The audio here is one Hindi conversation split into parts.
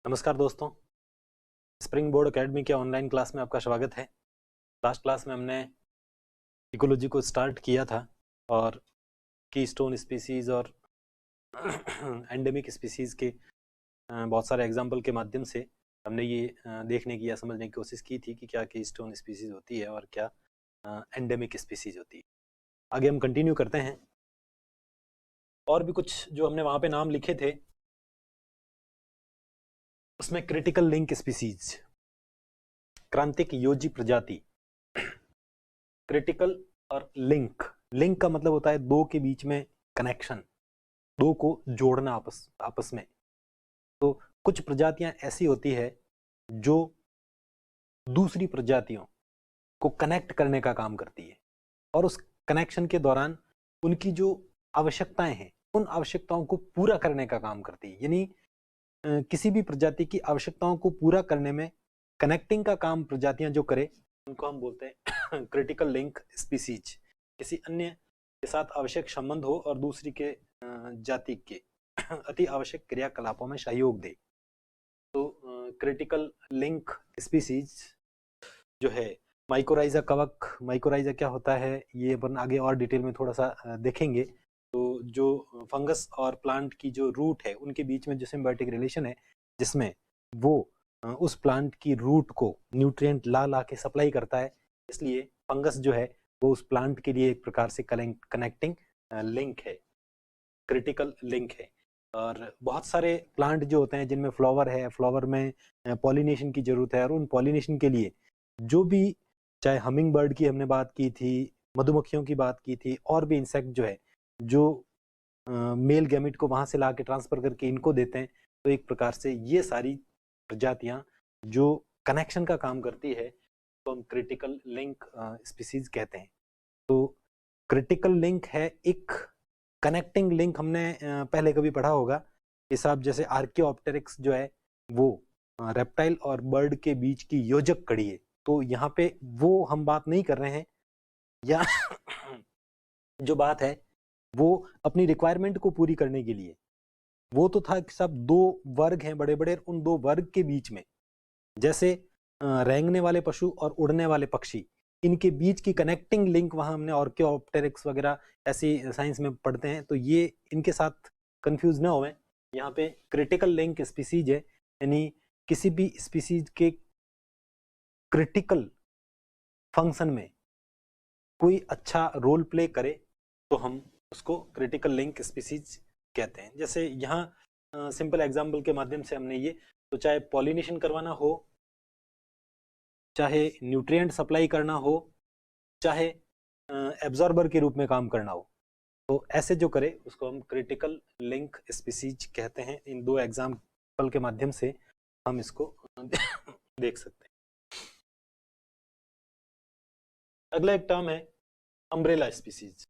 नमस्कार दोस्तों, स्प्रिंग बोर्ड एकेडमी के ऑनलाइन क्लास में आपका स्वागत है। लास्ट क्लास में हमने इकोलॉजी को स्टार्ट किया था और कीस्टोन स्पीसीज और एंडेमिक स्पीसीज के बहुत सारे एग्जाम्पल के माध्यम से हमने ये देखने की या समझने की कोशिश की थी कि क्या कीस्टोन स्पीसीज होती है और क्या एंडेमिक स्पीसीज होती है। आगे हम कंटिन्यू करते हैं। और भी कुछ जो हमने वहाँ पे नाम लिखे थे उसमें क्रिटिकल लिंक स्पीसीज, क्रांतिक योजी प्रजाति। क्रिटिकल और लिंक, लिंक का मतलब होता है दो के बीच में कनेक्शन, दो को जोड़ना आपस में। तो कुछ प्रजातियां ऐसी होती है जो दूसरी प्रजातियों को कनेक्ट करने का काम करती है और उस कनेक्शन के दौरान उनकी जो आवश्यकताएं हैं उन आवश्यकताओं को पूरा करने का काम करती है। यानी किसी भी प्रजाति की आवश्यकताओं को पूरा करने में कनेक्टिंग का काम प्रजातियां जो करे उनको हम बोलते हैं क्रिटिकल लिंक स्पीसीज। किसी अन्य के साथ आवश्यक संबंध हो और दूसरी के जाति के अति आवश्यक क्रियाकलापों में सहयोग दे। तो क्रिटिकल लिंक स्पीसीज जो है माइकोराइजा कवक। माइकोराइजा क्या होता है ये अपन आगे और डिटेल में थोड़ा सा देखेंगे। तो जो फंगस और प्लांट की जो रूट है उनके बीच में जो सिम्बायोटिक रिलेशन है जिसमें वो उस प्लांट की रूट को न्यूट्रिएंट ला ला के सप्लाई करता है, इसलिए फंगस जो है वो उस प्लांट के लिए एक प्रकार से कनेक्टिंग लिंक है, क्रिटिकल लिंक है। और बहुत सारे प्लांट जो होते हैं जिनमें फ्लावर है, फ्लावर में पॉलिनेशन की जरूरत है और उन पॉलिनेशन के लिए जो भी, चाहे हमिंग बर्ड की हमने बात की थी, मधुमक्खियों की बात की थी, और भी इंसेक्ट जो है जो मेल गैमिट को वहां से ला के ट्रांसफर करके इनको देते हैं। तो एक प्रकार से ये सारी प्रजातियां जो कनेक्शन का काम करती है तो हम क्रिटिकल लिंक स्पीसीज कहते हैं। तो क्रिटिकल लिंक है एक कनेक्टिंग लिंक। हमने पहले कभी पढ़ा होगा कि साहब जैसे आर्कियोप्टेरिक्स जो है वो रेप्टाइल और बर्ड के बीच की योजक कड़ी है। तो यहाँ पे वो हम बात नहीं कर रहे हैं, या जो बात है वो अपनी रिक्वायरमेंट को पूरी करने के लिए, वो तो था कि सब दो वर्ग हैं बड़े बड़े, उन दो वर्ग के बीच में जैसे रेंगने वाले पशु और उड़ने वाले पक्षी, इनके बीच की कनेक्टिंग लिंक वहां हमने ऑर्कियोप्टेरिक्स वगैरह ऐसी साइंस में पढ़ते हैं। तो ये इनके साथ कंफ्यूज ना होवे, यहाँ पे क्रिटिकल लिंक स्पीसीज है, यानी किसी भी स्पीसीज के क्रिटिकल फंक्शन में कोई अच्छा रोल प्ले करे तो हम उसको क्रिटिकल लिंक स्पीसीज कहते हैं। जैसे यहाँ सिंपल एग्जांपल के माध्यम से हमने ये, तो चाहे पॉलिनेशन करवाना हो, चाहे न्यूट्रिएंट सप्लाई करना हो, चाहे एब्जॉर्बर के रूप में काम करना हो, तो ऐसे जो करे उसको हम क्रिटिकल लिंक स्पीसीज कहते हैं। इन दो एग्जांपल के माध्यम से हम इसको देख सकते हैं। अगला एक टर्म है अम्ब्रेला स्पीसीज।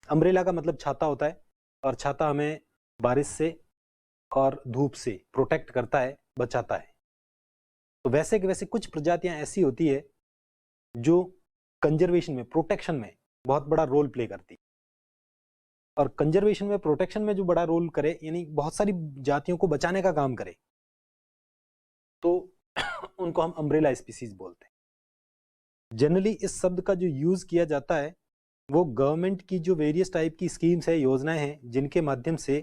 अम्ब्रेला का मतलब छाता होता है और छाता हमें बारिश से और धूप से प्रोटेक्ट करता है, बचाता है। तो वैसे कि वैसे कुछ प्रजातियां ऐसी होती है जो कंजर्वेशन में, प्रोटेक्शन में बहुत बड़ा रोल प्ले करती है। और कंजर्वेशन में, प्रोटेक्शन में जो बड़ा रोल करे, यानी बहुत सारी जातियों को बचाने का काम करे, तो उनको हम अम्ब्रेला स्पीसीज बोलते हैं। जनरली इस शब्द का जो यूज किया जाता है वो गवर्नमेंट की जो वेरियस टाइप की स्कीम्स है, योजनाएं हैं, जिनके माध्यम से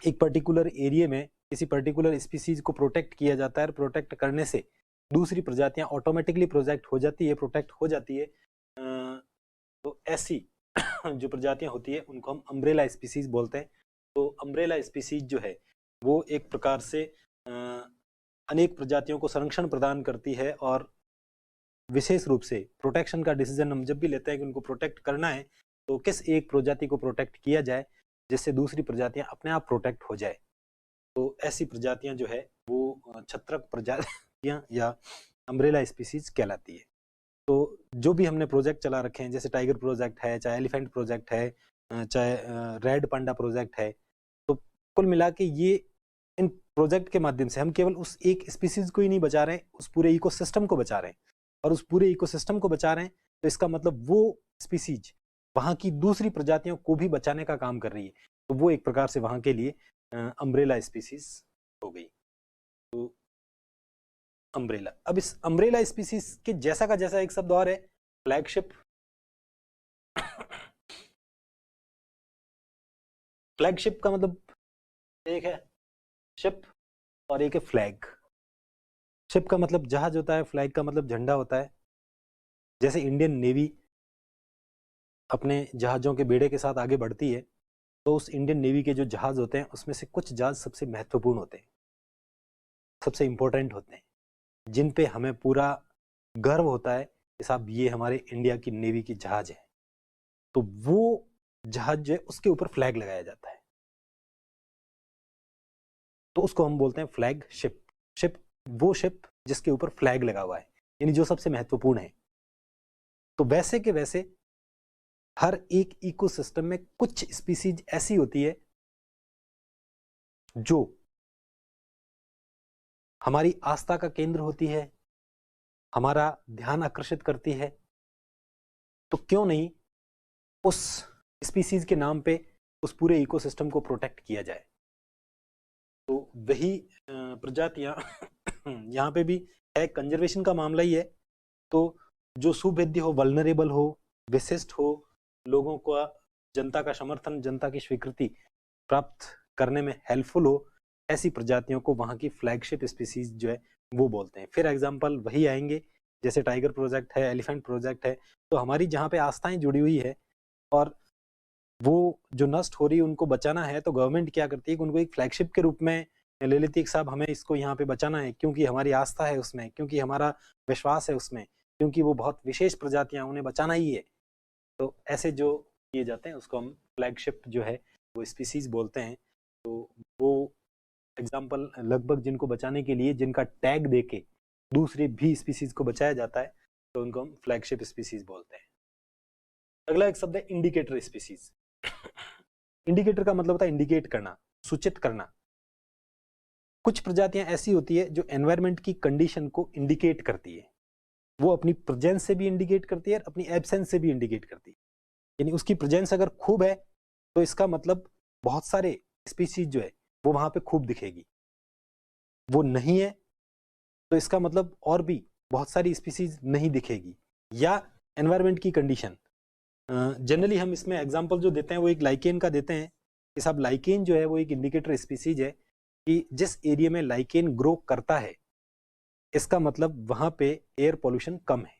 एक पर्टिकुलर एरिया में किसी पर्टिकुलर स्पीसीज को प्रोटेक्ट किया जाता है। प्रोटेक्ट करने से दूसरी प्रजातियां ऑटोमेटिकली प्रोटेक्ट हो जाती है। तो ऐसी जो प्रजातियां होती है उनको हम अम्ब्रेला स्पीसीज बोलते हैं। तो अम्ब्रेला स्पीसीज जो है वो एक प्रकार से अनेक प्रजातियों को संरक्षण प्रदान करती है और विशेष रूप से प्रोटेक्शन का डिसीजन हम जब भी लेते हैं कि उनको प्रोटेक्ट करना है तो किस एक प्रजाति को प्रोटेक्ट किया जाए जिससे दूसरी प्रजातियां अपने आप प्रोटेक्ट हो जाए। तो ऐसी प्रजातियां जो है वो छत्रक प्रजातियां या अम्ब्रेला स्पीसीज कहलाती है। तो जो भी हमने प्रोजेक्ट चला रखे हैं, जैसे टाइगर प्रोजेक्ट है, चाहे एलिफेंट प्रोजेक्ट है, चाहे रेड पांडा प्रोजेक्ट है, तो कुल मिला के ये इन प्रोजेक्ट के माध्यम से हम केवल उस एक स्पीसीज को ही नहीं बचा रहे हैं, उस पूरे इकोसिस्टम को बचा रहे हैं। और उस पूरे इकोसिस्टम को बचा रहे हैं तो इसका मतलब वो स्पीसीज वहां की दूसरी प्रजातियों को भी बचाने का काम कर रही है। तो वो एक प्रकार से वहां के लिए अम्ब्रेला स्पीसीज हो गई। तो अम्ब्रेला। अब इस अम्ब्रेला स्पीसीज के जैसा का जैसा एक शब्द और है, फ्लैगशिप। फ्लैगशिप का मतलब एक है शिप और एक है फ्लैग। शिप का मतलब जहाज होता है, फ्लैग का मतलब झंडा होता है। जैसे इंडियन नेवी अपने जहाजों के बेड़े के साथ आगे बढ़ती है, तो उस इंडियन नेवी के जो जहाज होते हैं उसमें से कुछ जहाज सबसे महत्वपूर्ण होते हैं, सबसे इंपॉर्टेंट होते हैं, जिन पे हमें पूरा गर्व होता है कि साहब ये हमारे इंडिया की नेवी की जहाज है। तो वो जहाज जो है उसके ऊपर फ्लैग लगाया जाता है, तो उसको हम बोलते हैं फ्लैग शिप। शिप वो शिप जिसके ऊपर फ्लैग लगा हुआ है, यानी जो सबसे महत्वपूर्ण है। तो वैसे के वैसे हर एक इकोसिस्टम में कुछ स्पीसीज ऐसी होती है जो हमारी आस्था का केंद्र होती है, हमारा ध्यान आकर्षित करती है। तो क्यों नहीं उस स्पीसीज के नाम पे उस पूरे इकोसिस्टम को प्रोटेक्ट किया जाए। तो वही प्रजातियां यहाँ पे भी है, कंजर्वेशन का मामला ही है। तो जो सुभेद्य हो, वल्नरेबल हो, विशिष्ट हो, लोगों का, जनता का समर्थन, जनता की स्वीकृति प्राप्त करने में हेल्पफुल हो, ऐसी प्रजातियों को वहां की फ्लैगशिप स्पीसीज जो है वो बोलते हैं। फिर एग्जांपल वही आएंगे, जैसे टाइगर प्रोजेक्ट है, एलिफेंट प्रोजेक्ट है। तो हमारी जहाँ पे आस्थाएं जुड़ी हुई है और वो जो नष्ट हो रही है उनको बचाना है, तो गवर्नमेंट क्या करती है कि उनको एक फ्लैगशिप के रूप में ले लेती है कि साहब हमें इसको यहाँ पे बचाना है, क्योंकि हमारी आस्था है उसमें, क्योंकि हमारा विश्वास है उसमें, क्योंकि वो बहुत विशेष प्रजातियां, उन्हें बचाना ही है। तो ऐसे जो किए जाते हैं उसको हम फ्लैगशिप जो है वो स्पीसीज बोलते हैं। तो वो एग्जाम्पल लगभग जिनको बचाने के लिए, जिनका टैग देके दूसरे भी स्पीसीज को बचाया जाता है, तो उनको हम फ्लैगशिप स्पीसीज बोलते हैं। अगला एक शब्द है इंडिकेटर स्पीसीज। इंडिकेटर का मतलब होता है इंडिकेट करना, सूचित करना। कुछ प्रजातियां ऐसी होती है जो एनवायरमेंट की कंडीशन को इंडिकेट करती है। वो अपनी प्रेजेंस से भी इंडिकेट करती है और अपनी एब्सेंस से भी इंडिकेट करती है। यानी उसकी प्रेजेंस अगर खूब है तो इसका मतलब बहुत सारे स्पीसीज जो है वो वहां पे खूब दिखेगी। वो नहीं है तो इसका मतलब और भी बहुत सारी स्पीसीज नहीं दिखेगी। या एनवायरमेंट की कंडीशन, जनरली हम इसमें एग्जांपल जो देते हैं वो एक लाइकेन का देते हैं कि साहब लाइकेन जो है वो एक इंडिकेटर स्पीसीज है कि जिस एरिया में लाइकेन ग्रो करता है इसका मतलब वहां पे एयर पोल्यूशन कम है,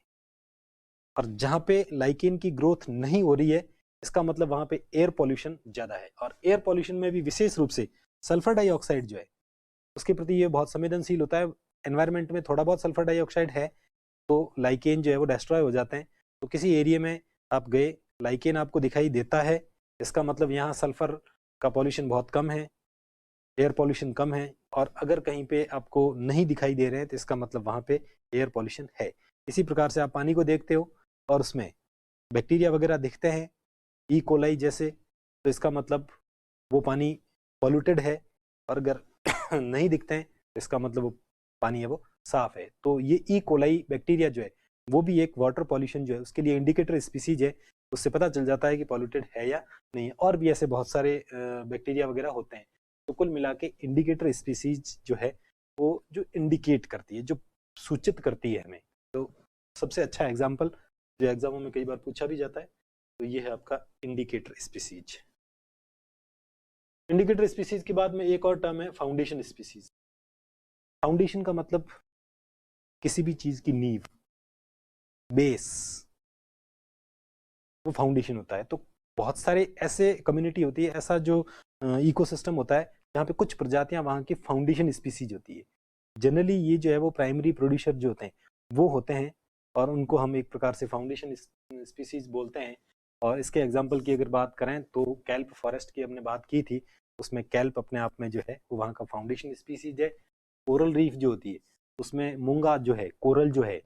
और जहां पे लाइकेन की ग्रोथ नहीं हो रही है इसका मतलब वहां पे एयर पोल्यूशन ज्यादा है। और एयर पोल्यूशन में भी विशेष रूप से सल्फर डाइऑक्साइड जो है उसके प्रति ये बहुत संवेदनशील होता है। एनवायरमेंट में थोड़ा बहुत सल्फर डाइऑक्साइड है तो लाइकेन जो है वो डिस्ट्रॉय हो जाते हैं। तो किसी एरिया में आप गए, लाइकेन आपको दिखाई देता है, इसका मतलब यहाँ सल्फर का पॉल्यूशन बहुत कम है, एयर पॉल्यूशन कम है। और अगर कहीं पे आपको नहीं दिखाई दे रहे हैं तो इसका मतलब वहां पे एयर पॉल्यूशन है। इसी प्रकार से आप पानी को देखते हो और उसमें बैक्टीरिया वगैरह दिखते हैं, ई कोलाई जैसे, तो इसका मतलब वो पानी पॉल्यूटेड है। और अगर नहीं दिखते हैं तो इसका मतलब वो पानी है वो साफ है। तो ये ई कोलाई बैक्टीरिया जो है वो भी एक वाटर पॉल्यूशन जो है उसके लिए इंडिकेटर स्पीसीज है, उससे पता चल जाता है कि पॉल्यूटेड है या नहीं है। और भी ऐसे बहुत सारे बैक्टीरिया वगैरह होते हैं। तो कुल मिला के इंडिकेटर स्पीसीज जो है वो जो इंडिकेट करती है, जो सूचित करती है हमें। तो सबसे अच्छा एग्जाम्पल जो एग्जामों में कई बार पूछा भी जाता है, तो ये है आपका इंडिकेटर स्पीसीज। इंडिकेटर स्पीसीज के बाद में एक और टर्म है फाउंडेशन स्पीसीज। फाउंडेशन का मतलब किसी भी चीज की नींव, बेस, वो फाउंडेशन होता है। तो बहुत सारे ऐसे कम्युनिटी होती है, ऐसा जो इकोसिस्टम होता है जहाँ पे कुछ प्रजातियां वहाँ की फाउंडेशन स्पीसीज होती है। जनरली ये जो है वो प्राइमरी प्रोड्यूसर जो होते हैं वो होते हैं, और उनको हम एक प्रकार से फाउंडेशन स्पीसीज बोलते हैं। और इसके एग्जाम्पल की अगर बात करें तो कैल्प फॉरेस्ट की हमने बात की थी, उसमें कैल्प अपने आप में जो है वो वहाँ का फाउंडेशन स्पीसीज है। कोरल रीफ जो होती है उसमें मूंगा जो है, कोरल जो है,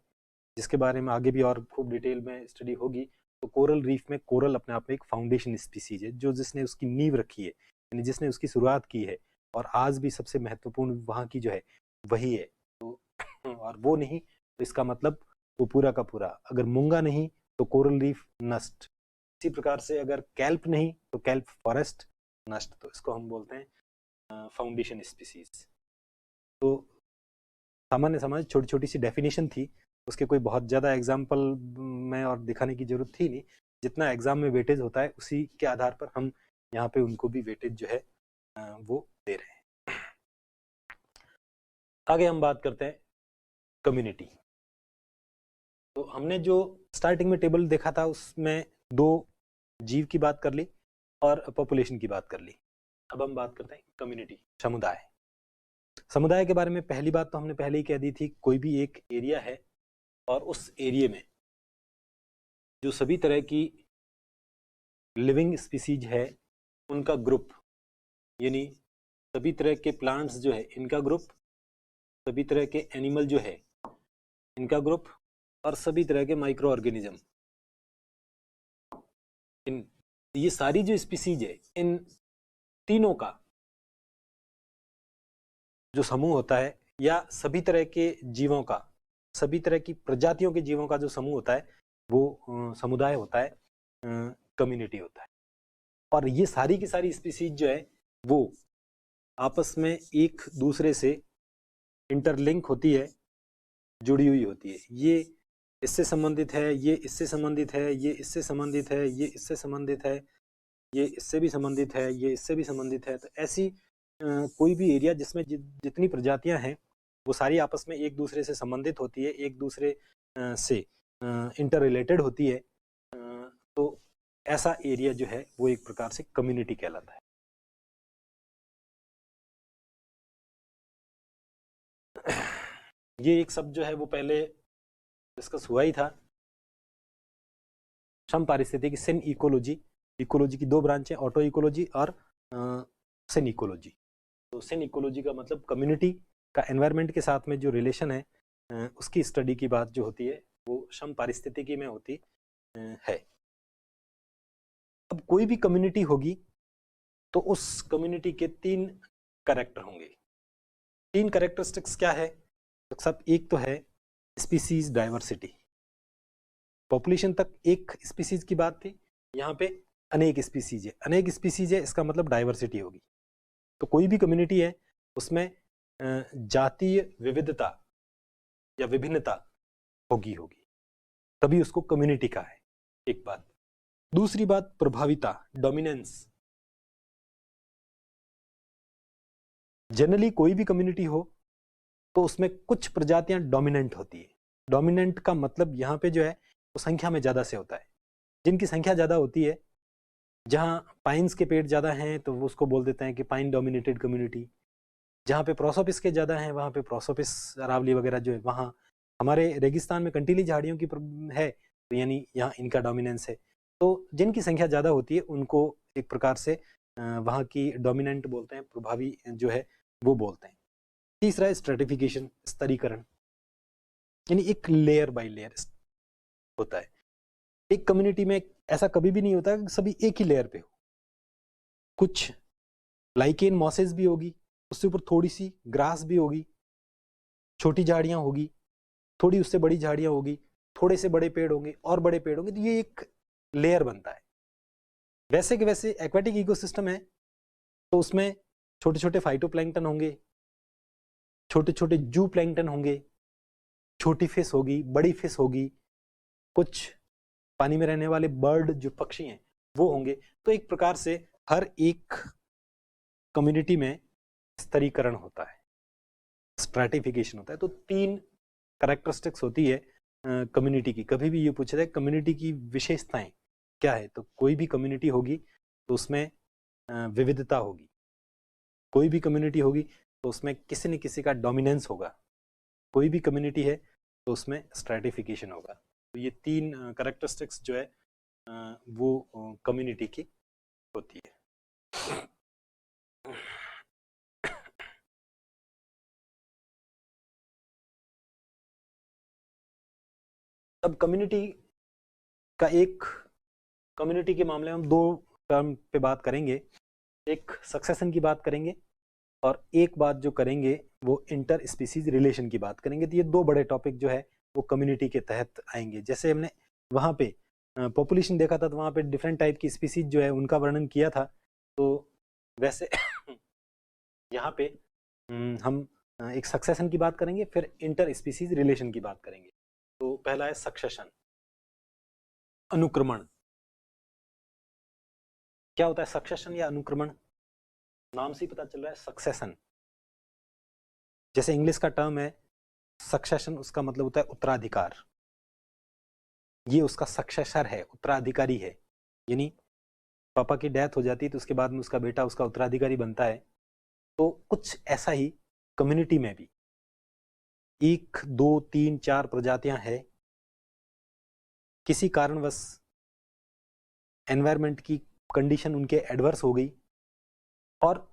जिसके बारे में आगे भी और खूब डिटेल में स्टडी होगी। तो कोरल रीफ में कोरल अपने आप में एक फाउंडेशन स्पीसीज है, जो जिसने उसकी नींव रखी है, यानी जिसने उसकी शुरुआत की है, और आज भी सबसे महत्वपूर्ण वहाँ की जो है वही है। तो और वो नहीं तो इसका मतलब वो पूरा का पूरा, अगर मूंगा नहीं तो कोरल रीफ नष्ट। इसी प्रकार से अगर कैल्प नहीं तो कैल्प फॉरेस्ट नष्ट। तो इसको हम बोलते हैं फाउंडेशन स्पीसीज। तो सामान्य समाज छोटी छोटी सी डेफिनेशन थी, उसके कोई बहुत ज़्यादा एग्जाम्पल में और दिखाने की जरूरत थी नहीं। जितना एग्जाम में वेटेज होता है उसी के आधार पर हम यहाँ पे उनको भी वेटेज जो है वो दे रहे हैं। आगे हम बात करते हैं कम्युनिटी। तो हमने जो स्टार्टिंग में टेबल देखा था उसमें 2 जीव की बात कर ली और पॉपुलेशन की बात कर ली। अब हम बात करते हैं कम्युनिटी, समुदाय। समुदाय के बारे में पहली बात तो हमने पहले ही कह दी थी, कोई भी एक एरिया है और उस एरिया में जो सभी तरह की लिविंग स्पीसीज है उनका ग्रुप, यानी सभी तरह के प्लांट्स जो है इनका ग्रुप, सभी तरह के एनिमल जो है इनका ग्रुप, और सभी तरह के माइक्रो ऑर्गेनिज्म, इन ये सारी जो स्पीसीज है इन तीनों का जो समूह होता है, या सभी तरह के जीवों का, सभी तरह की प्रजातियों के जीवों का जो समूह होता है वो समुदाय होता है, कम्युनिटी होता है। और ये सारी की सारी स्पीसीज जो है वो आपस में एक दूसरे से इंटरलिंक होती है, जुड़ी हुई होती है। ये इससे संबंधित है, ये इससे संबंधित है, ये इससे संबंधित है, ये इससे संबंधित है, ये इससे भी संबंधित है, ये इससे भी संबंधित है। तो ऐसी कोई भी एरिया जिसमें जितनी प्रजातियां हैं वो सारी आपस में एक दूसरे से संबंधित होती है, एक दूसरे से इंटर रिलेटेड होती है, तो ऐसा एरिया जो है वो एक प्रकार से कम्युनिटी कहलाता है। ये एक शब्द जो है वो पहले डिस्कस हुआ ही था, सम पारिस्थितिकी, सिन इकोलॉजी। इकोलॉजी की 2 ब्रांच है, ऑटो इकोलॉजी और सिन इकोलॉजी। तो सिन इकोलॉजी का मतलब कम्युनिटी का एनवायरनमेंट के साथ में जो रिलेशन है उसकी स्टडी की बात जो होती है वो सम पारिस्थितिकी में होती है। अब कोई भी कम्युनिटी होगी तो उस कम्युनिटी के 3 कैरेक्टर होंगे। 3 कैरेक्टरिस्टिक्स क्या है? तो सब एक तो है स्पीसीज डाइवर्सिटी। पॉपुलेशन तक एक स्पीसीज की बात थी, यहाँ पे अनेक स्पीसीज है। अनेक स्पीसीज है इसका मतलब डाइवर्सिटी होगी। तो कोई भी कम्युनिटी है उसमें जातीय विविधता या विभिन्नता होगी, तभी उसको कम्युनिटी का है, एक बात। दूसरी बात प्रभाविता, डोमिनेंस। जनरली कोई भी कम्युनिटी हो तो उसमें कुछ प्रजातियां डोमिनेंट होती है। डोमिनेंट का मतलब यहाँ पे जो है वो संख्या में ज्यादा से होता है। जिनकी संख्या ज्यादा होती है, जहाँ पाइन्स के पेड़ ज्यादा हैं तो वो उसको बोल देते हैं कि पाइन डोमिनेटेड कम्युनिटी। जहाँ पे प्रोसोपिस के ज्यादा हैं वहाँ पे प्रोसोपिस अरावली वगैरह जो है, वहाँ हमारे रेगिस्तान में कंटीली झाड़ियों की है तो यानी यहाँ इनका डोमिनेंस है। तो जिनकी संख्या ज्यादा होती है उनको एक प्रकार से वहाँ की डोमिनेंट बोलते हैं, प्रभावी जो है वो बोलते हैं। तीसरा है स्ट्रेटिफिकेशन, स्तरीकरण, यानी एक लेयर बाय लेयर होता है। एक कम्युनिटी में ऐसा कभी भी नहीं होता कि सभी एक ही लेयर पे हो। कुछ लाइकेन मॉसेस भी होगी, उससे ऊपर थोड़ी सी ग्रास भी होगी, छोटी झाड़ियां होगी, थोड़ी उससे बड़ी झाड़ियां होगी, थोड़े से बड़े पेड़ होंगे और बड़े पेड़ होंगे, तो ये एक लेयर बनता है। वैसे के वैसे एक्वेटिक इकोसिस्टम है तो उसमें छोटे छोटे फाइटोप्लैंक्टन होंगे, छोटे छोटे जू प्लैंक्टन होंगे, छोटी फिश होगी, बड़ी फिश होगी, कुछ पानी में रहने वाले बर्ड जो पक्षी हैं वो होंगे। तो एक प्रकार से हर एक कम्युनिटी में स्तरीकरण होता है, स्ट्रैटिफिकेशन होता है। तो 3 कैरेक्टरिस्टिक्स होती है कम्युनिटी की। कभी भी ये पूछा जाए कम्युनिटी की विशेषताएं क्या है, तो कोई भी कम्युनिटी होगी तो उसमें विविधता होगी, कोई भी कम्युनिटी होगी तो उसमें किसी न किसी का डोमिनेंस होगा, कोई भी कम्युनिटी है तो उसमें स्ट्रैटिफिकेशन होगा। तो ये 3 कैरेक्टरिस्टिक्स जो है वो कम्युनिटी की होती है। अब कम्युनिटी का कम्युनिटी के मामले में हम 2 टर्म पे बात करेंगे। एक सक्सेशन की बात करेंगे और एक बात जो करेंगे वो इंटर स्पीसीज रिलेशन की बात करेंगे। तो ये 2 बड़े टॉपिक जो है वो कम्युनिटी के तहत आएंगे। जैसे हमने वहाँ पे पॉपुलेशन देखा था तो वहाँ पे डिफरेंट टाइप की स्पीसीज जो है उनका वर्णन किया था, तो वैसे यहाँ पे हम एक सक्सेशन की बात करेंगे, फिर इंटर स्पीसीज रिलेशन की बात करेंगे। तो पहला है सक्सेशन, अनुक्रमण। क्या होता है सक्सेशन या अनुक्रमण? नाम से ही पता चल रहा है सक्सेशन। जैसे इंग्लिश का टर्म है सक्सेशन, उसका मतलब होता है उत्तराधिकार। ये उसका सक्सेसर है, उत्तराधिकारी है। यानी पापा की डेथ हो जाती है तो उसके बाद में उसका बेटा उसका उत्तराधिकारी बनता है। तो कुछ ऐसा ही कम्युनिटी में भी 1 2 3 4 प्रजातियां हैं, किसी कारणवश एनवायरनमेंट की कंडीशन उनके एडवर्स हो गई और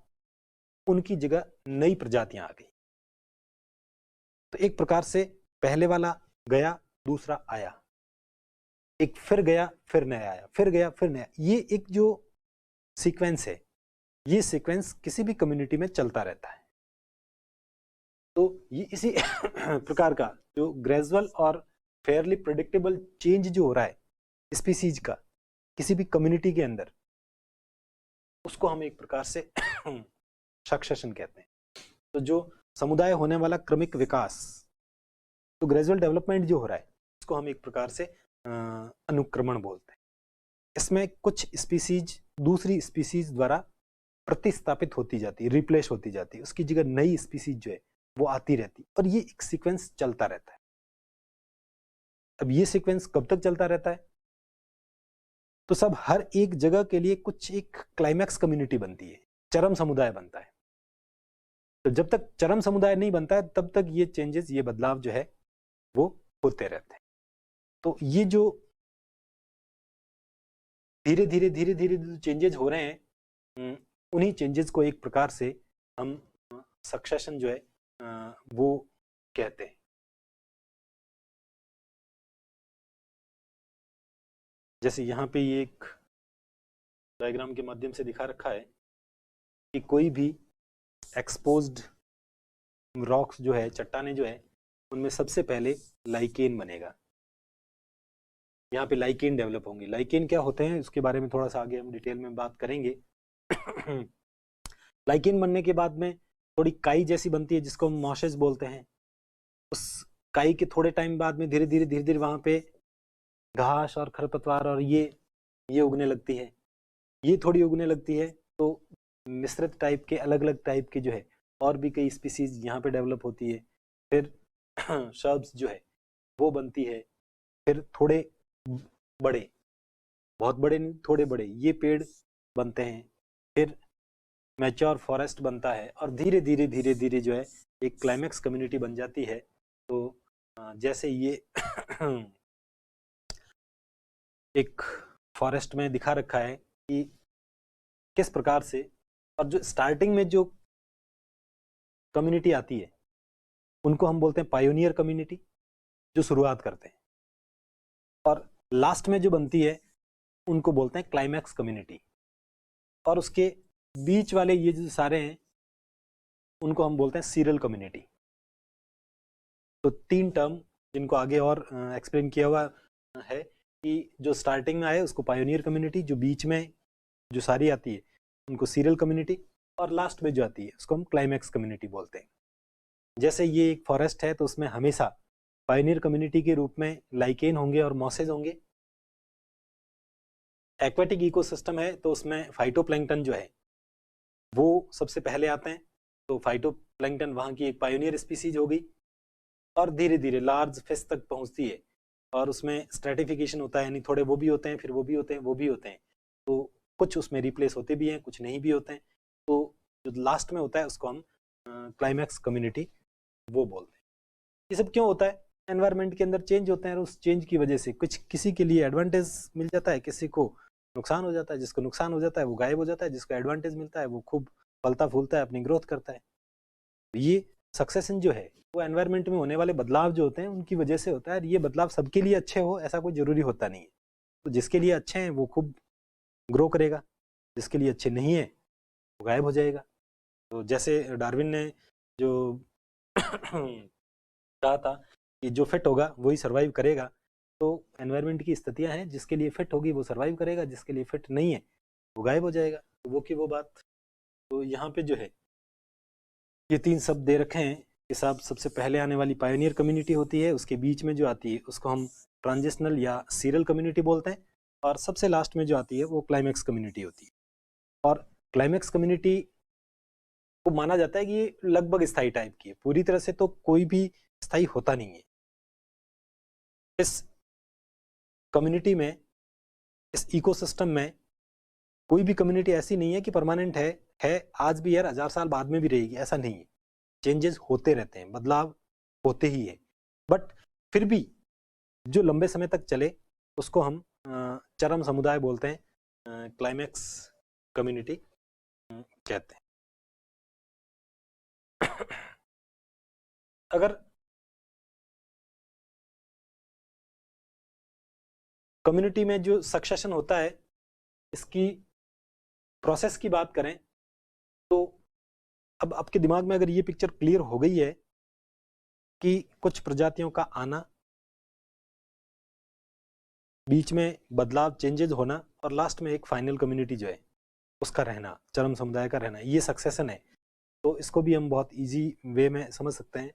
उनकी जगह नई प्रजातियां आ गई। तो एक प्रकार से पहले वाला गया, दूसरा आया, एक फिर गया, फिर नया आया, फिर गया, फिर नया। ये एक जो सीक्वेंस है, ये सीक्वेंस किसी भी कम्युनिटी में चलता रहता है। तो ये इसी प्रकार का जो ग्रेजुअल और फेयरली प्रेडिक्टेबल चेंज जो हो रहा है स्पीसीज का किसी भी कम्युनिटी के अंदर, उसको हम एक प्रकार से सक्सेशन कहते हैं। तो जो समुदाय होने वाला क्रमिक विकास, तो ग्रेजुअल डेवलपमेंट जो हो रहा है, उसको हम एक प्रकार से अनुक्रमण बोलते हैं। इसमें कुछ स्पीसीज दूसरी स्पीसीज द्वारा प्रतिस्थापित होती जाती है, रिप्लेस होती जाती है, उसकी जगह नई स्पीसीज जो है वो आती रहती, और ये एक सीक्वेंस चलता रहता है। अब ये सीक्वेंस कब तक चलता रहता है? तो सब हर एक जगह के लिए कुछ एक क्लाइमैक्स कम्युनिटी बनती है, चरम समुदाय बनता है। तो जब तक चरम समुदाय नहीं बनता है तब तक ये चेंजेस, ये बदलाव जो है वो होते रहते हैं। तो ये जो धीरे धीरे धीरे धीरे जो चेंजेस हो रहे हैं, उन्हीं चेंजेस को एक प्रकार से हम सक्सेशन जो है वो कहते हैं। जैसे यहाँ पे ये एक डायग्राम के माध्यम से दिखा रखा है कि कोई भी एक्सपोज्ड रॉक्स जो है, चट्टाने जो है, उनमें सबसे पहले लाइकेन बनेगा। यहाँ पे लाइकेन डेवलप होंगे। लाइकेन क्या होते हैं उसके बारे में थोड़ा सा आगे हम डिटेल में बात करेंगे। लाइकेन बनने के बाद में थोड़ी काई जैसी बनती है जिसको हम मॉशेस बोलते हैं। उस काई के थोड़े टाइम बाद में धीरे धीरे वहां पे घास और खरपतवार और ये उगने लगती है। ये थोड़ी उगने लगती है तो मिश्रित टाइप के, अलग अलग टाइप के जो है और भी कई स्पीसीज यहाँ पे डेवलप होती है। फिर शर्ब्स जो है वो बनती है। फिर थोड़े बड़े, बहुत बड़े नहीं, थोड़े बड़े ये पेड़ बनते हैं। फिर मैच्योर फॉरेस्ट बनता है और धीरे धीरे जो है एक क्लाइमेक्स कम्युनिटी बन जाती है। तो जैसे ये एक फॉरेस्ट में दिखा रखा है कि किस प्रकार से, और जो स्टार्टिंग में जो कम्युनिटी आती है उनको हम बोलते हैं पायोनियर कम्युनिटी, जो शुरुआत करते हैं, और लास्ट में जो बनती है उनको बोलते हैं क्लाइमैक्स कम्युनिटी। और उसके बीच वाले ये जो सारे हैं उनको हम बोलते हैं सीरियल कम्युनिटी। तो 3 टर्म जिनको आगे और एक्सप्लेन किया हुआ है कि जो स्टार्टिंग में आए उसको पायोनियर कम्युनिटी, जो बीच में जो सारी आती है उनको सीरियल कम्युनिटी, और लास्ट में जो आती है उसको हम क्लाइमैक्स कम्युनिटी बोलते हैं। जैसे ये एक फॉरेस्ट है तो उसमें हमेशा पायोनियर कम्युनिटी के रूप में लाइकेन होंगे और मॉसेज होंगे। एक्वेटिक इकोसिस्टम है तो उसमें फाइटोप्लैंक्टन जो है वो सबसे पहले आते हैं। तो फाइटोप्लैंक्टन वहाँ की एक पायोनियर स्पीसीज हो गई और धीरे धीरे लार्ज फिश तक पहुँचती है, और उसमें स्ट्रेटिफिकेशन होता है, यानी थोड़े वो भी होते हैं, फिर वो भी होते हैं, वो भी होते हैं। तो कुछ उसमें रिप्लेस होते भी हैं, कुछ नहीं भी होते हैं। तो जो लास्ट में होता है उसको हम क्लाइमैक्स कम्युनिटी वो बोलते हैं। ये सब क्यों होता है? एनवायरनमेंट के अंदर चेंज होते हैं और उस चेंज की वजह से कुछ किसी के लिए एडवांटेज मिल जाता है, किसी को नुकसान हो जाता है। जिसको नुकसान हो जाता है वो गायब हो जाता है, जिसको एडवांटेज मिलता है वो खूब फलता फूलता है, अपनी ग्रोथ करता है। ये सक्सेशन जो है वो एनवायरनमेंट में होने वाले बदलाव जो होते हैं उनकी वजह से होता है। और ये बदलाव सबके लिए अच्छे हो ऐसा कोई जरूरी होता नहीं है। तो जिसके लिए अच्छे हैं वो खूब ग्रो करेगा, जिसके लिए अच्छे नहीं है वो गायब हो जाएगा। तो जैसे डार्विन ने जो कहा था कि जो फिट होगा वही सर्वाइव करेगा। तो एनवायरनमेंट की स्थितियां हैं, जिसके लिए फिट होगी वो सर्वाइव करेगा, जिसके लिए फिट नहीं है वो गायब हो जाएगा। तो वो की वो बात। तो यहाँ पे जो है ये 3 शब्द दे रखे हैं के साथ सबसे पहले आने वाली पायोनियर कम्युनिटी होती है, उसके बीच में जो आती है उसको हम ट्रांजिशनल या सीरियल कम्युनिटी बोलते हैं, और सबसे लास्ट में जो आती है वो क्लाइमैक्स कम्युनिटी होती है। और क्लाइमैक्स कम्युनिटी को माना जाता है कि ये लगभग स्थायी टाइप की है, पूरी तरह से तो कोई भी स्थायी होता नहीं है। इस कम्युनिटी में, इस इकोसिस्टम में कोई भी कम्युनिटी ऐसी नहीं है कि परमानेंट है आज भी है, 1000 साल बाद में भी रहेगी, ऐसा नहीं है। चेंजेस होते रहते हैं, बदलाव होते ही है, बट फिर भी जो लंबे समय तक चले उसको हम चरम समुदाय बोलते हैं, क्लाइमैक्स कम्युनिटी कहते हैं। अगर कम्युनिटी में जो सक्सेशन होता है, इसकी प्रोसेस की बात करें तो अब आपके दिमाग में अगर ये पिक्चर क्लियर हो गई है कि कुछ प्रजातियों का आना, बीच में बदलाव, चेंजेस होना, और लास्ट में एक फाइनल कम्युनिटी जो है उसका रहना, चरम समुदाय का रहना, ये सक्सेशन है, तो इसको भी हम बहुत इजी वे में समझ सकते हैं।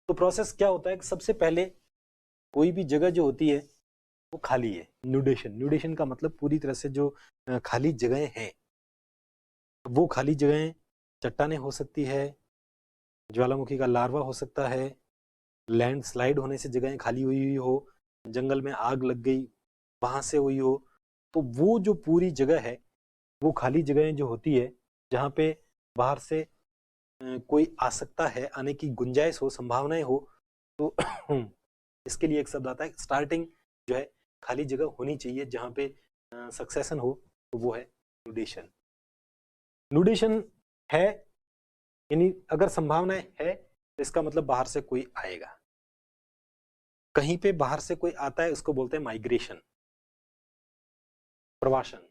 तो प्रोसेस क्या होता है कि सबसे पहले कोई भी जगह जो होती है वो खाली है, न्यूडेशन। न्यूडेशन का मतलब पूरी तरह से जो खाली जगहें हैं, वो खाली जगहें चट्टानें हो सकती है, ज्वालामुखी का लार्वा हो सकता है, लैंड स्लाइड होने से जगहें खाली हुई हो, जंगल में आग लग गई वहां से हुई हो, तो वो जो पूरी जगह है वो खाली जगहें जो होती है जहाँ पे बाहर से कोई आ सकता है, आने की गुंजाइश हो, संभावनाएं हो, तो इसके लिए एक शब्द आता है स्टार्टिंग, जो है खाली जगह होनी चाहिए जहाँ पे सक्सेशन हो, तो वो है न्यूडेशन। न्यूडेशन है यानी अगर संभावनाएं है तो इसका मतलब बाहर से कोई आएगा। कहीं पे बाहर से कोई आता है उसको बोलते हैं माइग्रेशन, प्रवासन।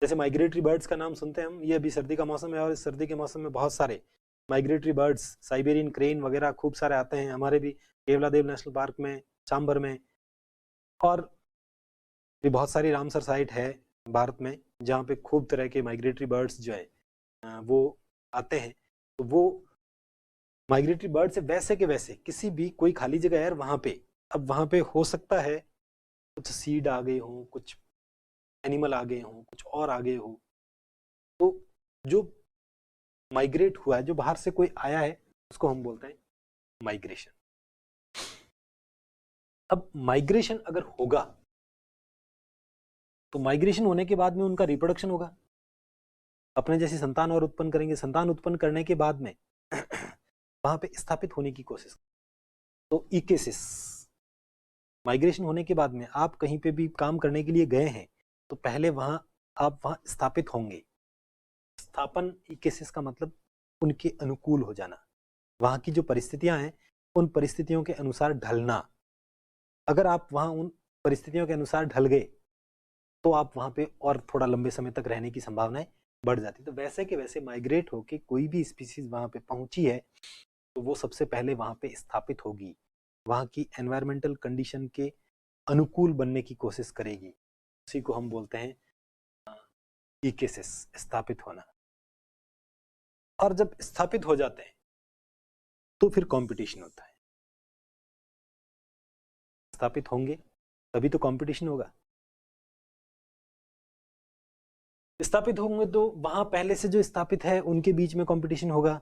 जैसे माइग्रेटरी बर्ड्स का नाम सुनते हैं हम, ये अभी सर्दी का मौसम है और इस सर्दी के मौसम में बहुत सारे माइग्रेटरी बर्ड्स, साइबेरियन क्रेन वगैरह खूब सारे आते हैं हमारे भी केवलादेव नेशनल पार्क में, चांबर में, और भी बहुत सारी रामसर साइट है भारत में जहाँ पे खूब तरह के माइग्रेटरी बर्ड्स जो है वो आते हैं। तो वो माइग्रेटरी बर्ड से वैसे के वैसे किसी भी कोई खाली जगह है वहाँ पे, अब वहाँ पे हो सकता है कुछ सीड आ गए हों, कुछ एनिमल आ गए हों, कुछ और आ गए हो, तो जो माइग्रेट हुआ है, जो बाहर से कोई आया है, उसको हम बोलते हैं माइग्रेशन। अब माइग्रेशन अगर होगा तो माइग्रेशन होने के बाद में उनका रिप्रोडक्शन होगा, अपने जैसी संतान और उत्पन्न करेंगे, संतान उत्पन्न करने के बाद में वहां पे स्थापित होने की कोशिश। तो इकेसिस, माइग्रेशन होने के बाद में आप कहीं पे भी काम करने के लिए गए हैं तो पहले वहां आप वहां स्थापित होंगे। स्थापन, इकेसिस का मतलब उनके अनुकूल हो जाना, वहां की जो परिस्थितियां हैं उन परिस्थितियों के अनुसार ढलना। अगर आप वहां उन परिस्थितियों के अनुसार ढल गए तो आप वहां पे और थोड़ा लंबे समय तक रहने की संभावनाएं बढ़ जाती। तो वैसे के वैसे माइग्रेट होके कोई भी स्पीसीज वहां पे पहुंची है तो वो सबसे पहले वहां पे स्थापित होगी, वहां की एनवायरमेंटल कंडीशन के अनुकूल बनने की कोशिश करेगी। उसी को हम बोलते हैं इकेसिस, स्थापित होना। और जब स्थापित हो जाते हैं तो फिर कंपटीशन होता है। स्थापित होंगे तभी तो कंपटीशन होगा। स्थापित होंगे तो वहां पहले से जो स्थापित है उनके बीच में कंपटीशन होगा,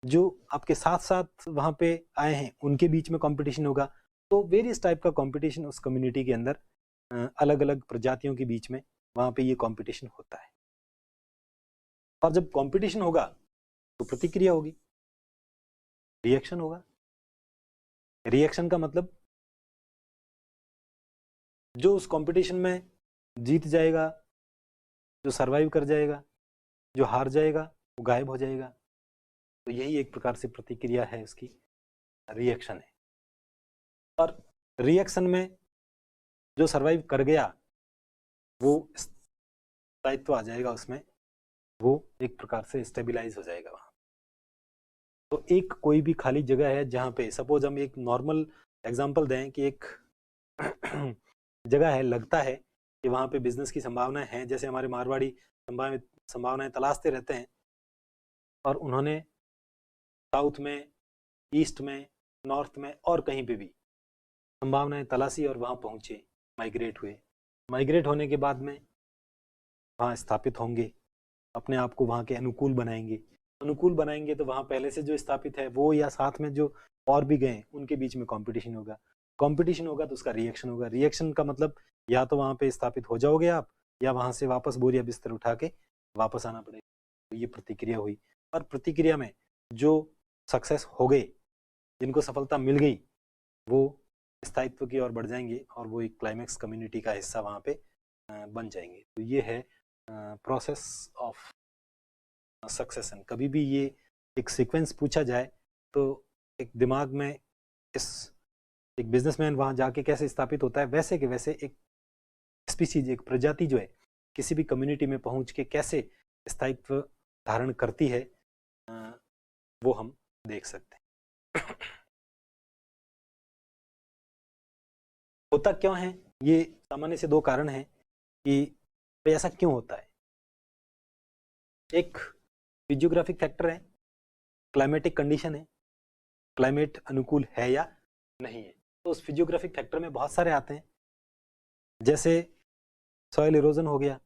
जो आपके साथ साथ वहां पे आए हैं उनके बीच में कंपटीशन होगा। तो वेरियस टाइप का कंपटीशन उस कम्युनिटी के अंदर, अलग अलग प्रजातियों के बीच में वहां पे ये कंपटीशन होता है। और जब कंपटीशन होगा तो प्रतिक्रिया होगी, रिएक्शन होगा। रिएक्शन का मतलब जो उस कंपटीशन में जीत जाएगा, जो सरवाइव कर जाएगा, जो हार जाएगा वो गायब हो जाएगा। तो यही एक प्रकार से प्रतिक्रिया है, उसकी रिएक्शन है। और रिएक्शन में जो सरवाइव कर गया वो स्थायित्व आ जाएगा उसमें, वो एक प्रकार से स्टेबलाइज हो जाएगा वहां। तो एक कोई भी खाली जगह है जहाँ पे, सपोज हम एक नॉर्मल एग्जांपल दें कि एक जगह है, लगता है कि वहाँ पे बिजनेस की संभावनाएं हैं, जैसे हमारे मारवाड़ी संभावनाएं तलाशते रहते हैं, और उन्होंने साउथ में, ईस्ट में, नॉर्थ में और कहीं पे भी संभावनाएं तलाशी और वहाँ पहुँचे, माइग्रेट हुए। माइग्रेट होने के बाद में वहाँ स्थापित होंगे, अपने आप को वहाँ के अनुकूल बनाएंगे। अनुकूल बनाएंगे तो वहाँ पहले से जो स्थापित है वो या साथ में जो और भी गए उनके बीच में कंपटीशन होगा। कंपटीशन होगा तो उसका रिएक्शन होगा। रिएक्शन का मतलब या तो वहाँ पे स्थापित हो जाओगे आप, या वहाँ से वापस बोरिया बिस्तर उठा के वापस आना पड़ेगा। तो ये प्रतिक्रिया हुई, और प्रतिक्रिया में जो सक्सेस हो गए, जिनको सफलता मिल गई, वो स्थायित्व की ओर बढ़ जाएंगे और वो एक क्लाइमेक्स कम्युनिटी का हिस्सा वहाँ पे बन जाएंगे। तो ये है प्रोसेस ऑफ सक्सेशन। कभी भी ये एक सीक्वेंस पूछा जाए तो एक दिमाग में इस एक बिजनेसमैन वहाँ जाके कैसे स्थापित होता है, वैसे के वैसे एक स्पीसीज, एक प्रजाति जो है किसी भी कम्युनिटी में पहुँच के कैसे स्थायित्व धारण करती है, वो हम देख सकते हैं। होता क्यों है, ये सामान्य से दो कारण हैं कि ऐसा क्यों होता है। एक फिजियोग्राफिक फैक्टर है, क्लाइमेटिक कंडीशन है, क्लाइमेट अनुकूल है या नहीं है। तो उस फिजियोग्राफिक फैक्टर में बहुत सारे आते हैं, जैसे सॉइल इरोजन हो गया,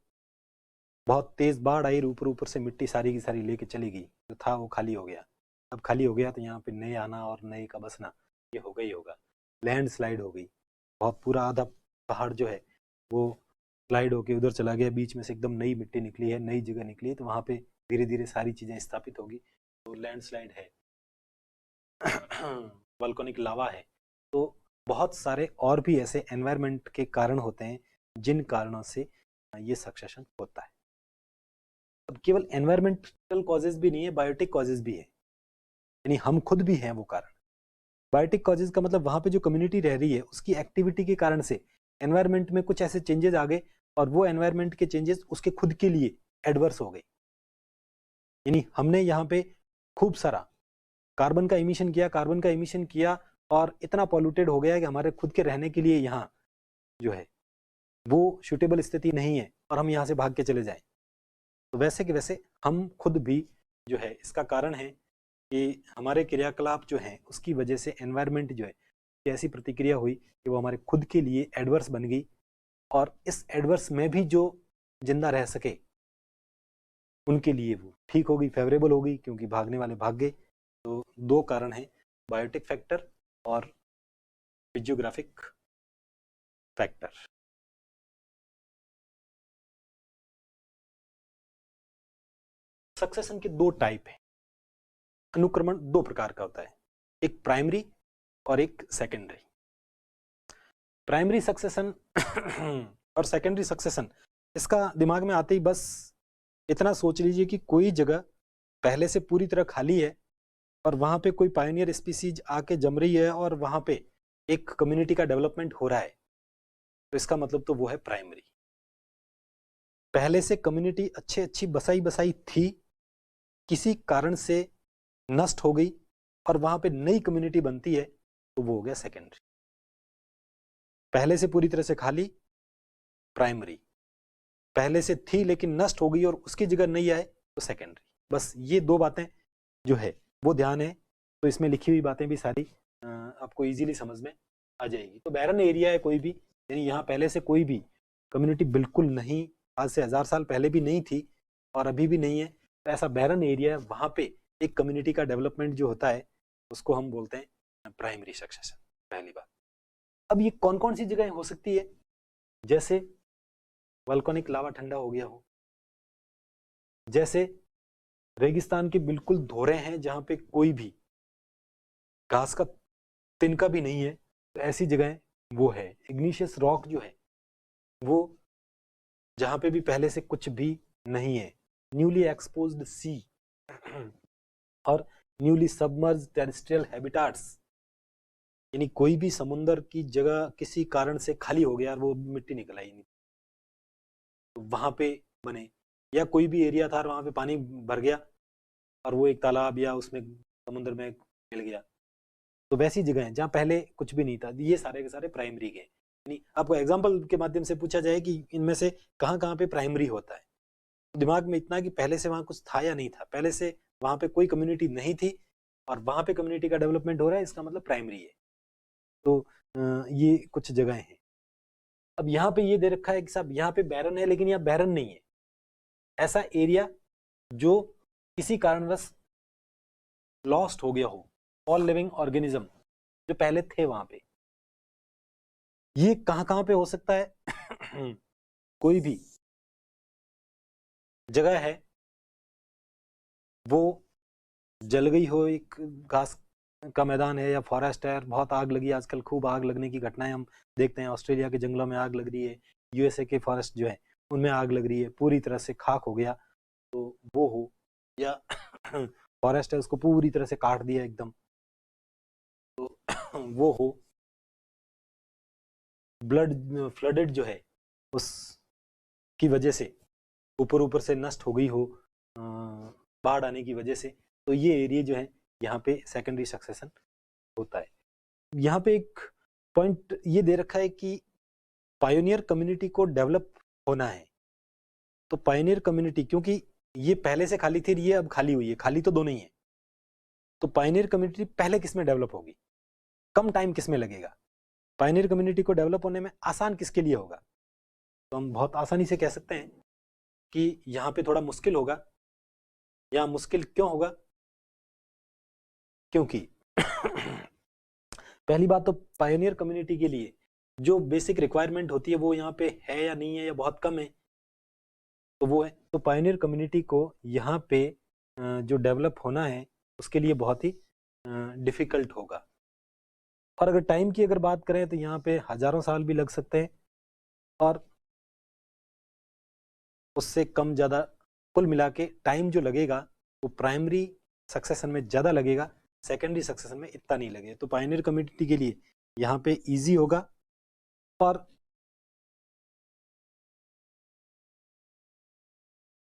बहुत तेज बाढ़ आई, ऊपर ऊपर से मिट्टी सारी की सारी लेके चली गई, जो था वो खाली हो गया। अब खाली हो गया तो यहाँ पे नए आना और नए का बसना ये होगा ही होगा। लैंड स्लाइड हो गई, बहुत पूरा आधा पहाड़ जो है वो स्लाइड होके उधर चला गया, बीच में से एकदम नई मिट्टी निकली है, नई जगह निकली है, तो वहाँ पे धीरे धीरे सारी चीज़ें स्थापित होगी। तो लैंडस्लाइड है, वल्केनिक लावा है। तो बहुत सारे और भी ऐसे एनवायरनमेंट के कारण होते हैं जिन कारणों से ये सक्सेशन होता है। अब केवल एनवायरमेंटल कॉजेज भी नहीं है, बायोटिक कॉजेज भी है, यानी हम खुद भी हैं वो कारण। बायोटिक कॉजेज का मतलब वहाँ पे जो कम्युनिटी रह रही है उसकी एक्टिविटी के कारण से एनवायरनमेंट में कुछ ऐसे चेंजेस आ गए, और वो एनवायरनमेंट के चेंजेस उसके खुद के लिए एडवर्स हो गए। यानी हमने यहाँ पे खूब सारा कार्बन का इमिशन किया और इतना पॉल्यूटेड हो गया है कि हमारे खुद के रहने के लिए यहाँ जो है वो सूटेबल स्थिति नहीं है, और हम यहाँ से भाग के चले जाएं। तो वैसे के वैसे हम खुद भी जो है इसका कारण है कि हमारे क्रियाकलाप जो हैं उसकी वजह से एनवायरनमेंट जो है ऐसी प्रतिक्रिया हुई कि वो हमारे खुद के लिए एडवर्स बन गई, और इस एडवर्स में भी जो जिंदा रह सके उनके लिए वो ठीक हो गई, फेवरेबल हो गई, क्योंकि भागने वाले भाग गए। तो दो कारण हैं, बायोटिक फैक्टर और फिजियोग्राफिक फैक्टर। सक्सेशन के दो टाइप हैं, अनुक्रमण दो प्रकार का होता है, एक प्राइमरी और एक सेकेंडरी। प्राइमरी सक्सेशन और सेकेंडरी सक्सेशन, इसका दिमाग में आते ही बस इतना सोच लीजिए कि कोई जगह पहले से पूरी तरह खाली है और वहां पे कोई पायनियर स्पीसीज आके जम रही है और वहां पे एक कम्युनिटी का डेवलपमेंट हो रहा है, तो इसका मतलब तो वो है प्राइमरी। पहले से कम्युनिटी अच्छी बसाई थी, किसी कारण से नष्ट हो गई और वहां पे नई कम्युनिटी बनती है, तो वो हो गया सेकेंडरी। पहले से पूरी तरह से खाली, प्राइमरी। पहले से थी लेकिन नष्ट हो गई और उसकी जगह नहीं आए, तो सेकेंडरी। बस ये दो बातें जो है वो ध्यान है, तो इसमें लिखी हुई बातें भी सारी आपको इजीली समझ में आ जाएगी। तो बैरन एरिया है कोई भी, यानी यहाँ पहले से कोई भी कम्युनिटी बिल्कुल नहीं, आज से 1000 साल पहले भी नहीं थी और अभी भी नहीं है, तो ऐसा बैरन एरिया है, वहाँ पे एक कम्युनिटी का डेवलपमेंट जो होता है उसको हम बोलते हैं प्राइमरी सक्सेशन, पहली बात। अब ये कौन कौन सी जगह हो सकती है, जैसे वल्केनिक लावा ठंडा हो गया हो, जैसे रेगिस्तान के बिल्कुल धोरे हैं जहां पे कोई भी घास का तिनका भी नहीं है, तो ऐसी जगह वो है। इग्निशियस रॉक जो है वो जहां पे भी पहले से कुछ भी नहीं है, न्यूली एक्सपोज्ड सी और न्यूली सबमर्ज टेरेस्ट्रियल हैबिटाट्स, यानी कोई भी समुंदर की जगह किसी कारण से खाली हो गया और वो मिट्टी निकल आई नहीं, तो वहां पे बने। या कोई भी एरिया था और वहां पे पानी भर गया और वो एक तालाब या उसमें समुद्र में मिल गया, तो वैसी जगह है जहाँ पहले कुछ भी नहीं था। ये सारे के सारे प्राइमरी के, यानी आपको एग्जांपल के माध्यम से पूछा जाए कि इनमें से कहाँ कहाँ पे प्राइमरी होता है, तो दिमाग में इतना कि पहले से वहाँ कुछ था या नहीं था, पहले से वहाँ पे कोई कम्युनिटी नहीं थी और वहां पे कम्युनिटी का डेवलपमेंट हो रहा है, इसका मतलब प्राइमरी है। तो ये कुछ जगह हैं। अब यहाँ पे ये दे रखा है कि साहब यहाँ पे बैरन है, लेकिन यहाँ बैरन नहीं है, ऐसा एरिया जो किसी कारणवश लॉस्ट हो गया हो, ऑल लिविंग ऑर्गेनिज्म जो पहले थे वहां पे। ये कहां पे हो सकता है? कोई भी जगह है वो जल गई हो, एक घास का मैदान है या फॉरेस्ट है, बहुत आग लगी, आजकल खूब आग लगने की घटनाएं हम देखते हैं, ऑस्ट्रेलिया के जंगलों में आग लग रही है, यूएसए के फॉरेस्ट जो है उनमें आग लग रही है, पूरी तरह से खाक हो गया, तो वो हो, या फॉरेस्ट है उसको पूरी तरह से काट दिया एकदम, तो वो हो, ब्लड फ्लडेड जो है उसकी वजह से ऊपर से नष्ट हो गई हो बाढ़ आने की वजह से, तो ये एरिया जो है यहाँ पे सेकेंडरी सक्सेशन होता है। यहाँ पे एक पॉइंट ये दे रखा है कि पायोनियर कम्युनिटी को डेवलप होना है, तो पायोनियर कम्युनिटी क्योंकि ये पहले से खाली थी, ये अब खाली हुई है, खाली तो दोनों ही है, तो पायोनियर कम्युनिटी पहले किसमें डेवलप होगी, कम टाइम किसमें लगेगा, पायोनियर कम्युनिटी को डेवलप होने में आसान किसके लिए होगा, तो हम बहुत आसानी से कह सकते हैं कि यहाँ पे थोड़ा मुश्किल होगा। यहाँ मुश्किल क्यों होगा? क्योंकि पहली बात तो पायोनियर कम्युनिटी के लिए जो बेसिक रिक्वायरमेंट होती है वो यहाँ पे है या नहीं है या बहुत कम है, तो वो है, तो पायोनियर कम्युनिटी को यहाँ पे जो डेवलप होना है उसके लिए बहुत ही डिफिकल्ट होगा। और अगर टाइम की अगर बात करें तो यहाँ पे हजारों साल भी लग सकते हैं, और उससे कम ज़्यादा, कुल मिला के टाइम जो लगेगा वो प्राइमरी सक्सेशन में ज़्यादा लगेगा, सेकेंडरी सक्सेशन में इतना नहीं लगेगा। तो पायनियर कम्युनिटी के लिए यहाँ पे इजी होगा, और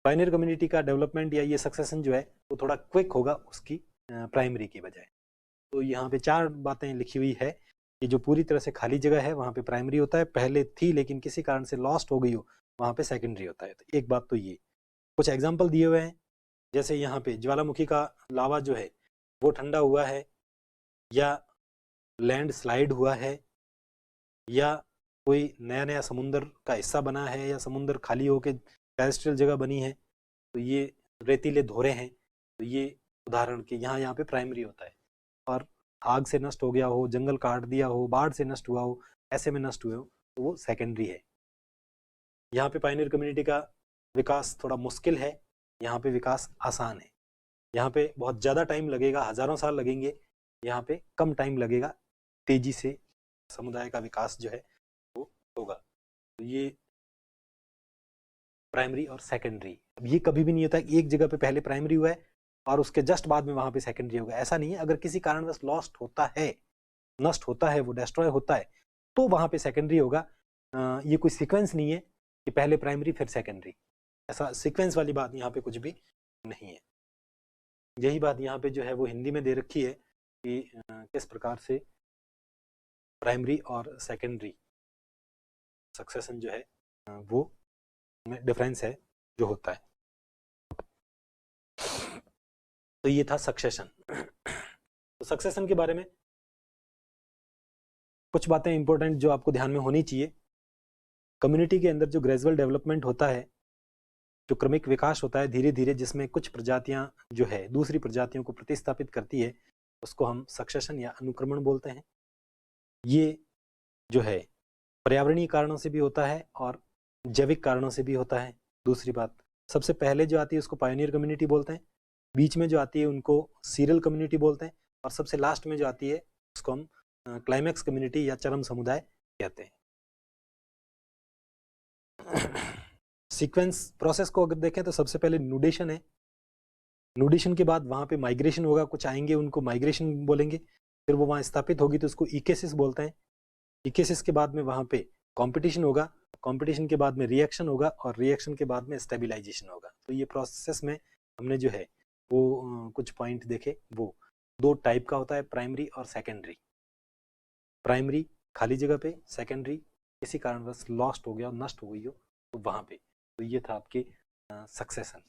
पायनियर कम्युनिटी का डेवलपमेंट या ये सक्सेशन जो है वो थोड़ा क्विक होगा उसकी प्राइमरी की बजाय। तो यहाँ पे 4 बातें लिखी हुई है कि जो पूरी तरह से खाली जगह है वहाँ पे प्राइमरी होता है, पहले थी लेकिन किसी कारण से लॉस्ट हो गई हो वहाँ पे सेकेंडरी होता है। तो एक बात तो ये, कुछ एग्जाम्पल दिए हुए हैं, जैसे यहाँ पे ज्वालामुखी का लावा जो है वो ठंडा हुआ है, या लैंड स्लाइड हुआ है, या कोई नया नया समुंदर का हिस्सा बना है, या समुंदर खाली होकर टेरेस्ट्रियल जगह बनी है, तो ये रेतीले धोरे हैं, तो ये उदाहरण के यहाँ पे प्राइमरी होता है। और आग से नष्ट हो गया हो, जंगल काट दिया हो, बाढ़ से नष्ट हुआ हो, ऐसे में नष्ट हुए हो, तो वो सेकेंडरी है। यहाँ पे पायनियर कम्युनिटी का विकास थोड़ा मुश्किल है, यहाँ पे विकास आसान है। यहाँ पे बहुत ज़्यादा टाइम लगेगा, हजारों साल लगेंगे, यहाँ पे कम टाइम लगेगा, तेजी से समुदाय का विकास जो है वो होगा। तो ये प्राइमरी और सेकेंडरी, अब ये कभी भी नहीं होता कि एक जगह पे पहले प्राइमरी हुआ है और उसके जस्ट बाद में वहां पे सेकेंडरी होगा, ऐसा नहीं है। अगर किसी कारणवश लॉस्ट होता है, नष्ट होता है, वो डिस्ट्रॉय होता है, तो वहां पे सेकेंडरी होगा। ये कोई सीक्वेंस नहीं है कि पहले प्राइमरी फिर सेकेंडरी, ऐसा सीक्वेंस वाली बात यहाँ पे कुछ भी नहीं है। यही बात यहाँ पे जो है वो हिंदी में दे रखी है कि किस प्रकार से प्राइमरी और सेकेंडरी सक्सेशन जो है वो में डिफरेंस है जो होता है। तो ये था सक्सेशन। तो सक्सेशन के बारे में कुछ बातें इंपॉर्टेंट जो आपको ध्यान में होनी चाहिए। कम्युनिटी के अंदर जो ग्रेजुअल डेवलपमेंट होता है, जो क्रमिक विकास होता है धीरे धीरे, जिसमें कुछ प्रजातियां जो है दूसरी प्रजातियों को प्रतिस्थापित करती है, उसको हम सक्सेशन या अनुक्रमण बोलते हैं। ये जो है पर्यावरणीय कारणों से भी होता है और जैविक कारणों से भी होता है। दूसरी बात, सबसे पहले जो आती है उसको पायोनियर कम्युनिटी बोलते हैं, बीच में जो आती है उनको सीरियल कम्युनिटी बोलते हैं, और सबसे लास्ट में जो आती है उसको हम क्लाइमैक्स कम्युनिटी या चरम समुदाय कहते हैं। सीक्वेंस प्रोसेस को अगर देखें तो सबसे पहले न्यूडेशन है, न्यूडेशन के बाद वहाँ पे माइग्रेशन होगा, कुछ आएंगे उनको माइग्रेशन बोलेंगे, फिर वो वहाँ स्थापित होगी तो उसको इकेसिस बोलते हैं। इकेसिस के बाद में वहाँ पे कंपटीशन होगा, कंपटीशन के बाद में रिएक्शन होगा, और रिएक्शन के बाद में स्टेबलाइजेशन होगा। तो ये प्रोसेस में हमने जो है वो कुछ पॉइंट देखे, वो 2 टाइप का होता है, प्राइमरी और सेकेंडरी। प्राइमरी खाली जगह पे, सेकेंडरी किसी कारणवश लॉस्ट हो गया, नष्ट हो गई हो, तो वहाँ पे। तो ये था आपके सक्सेशन।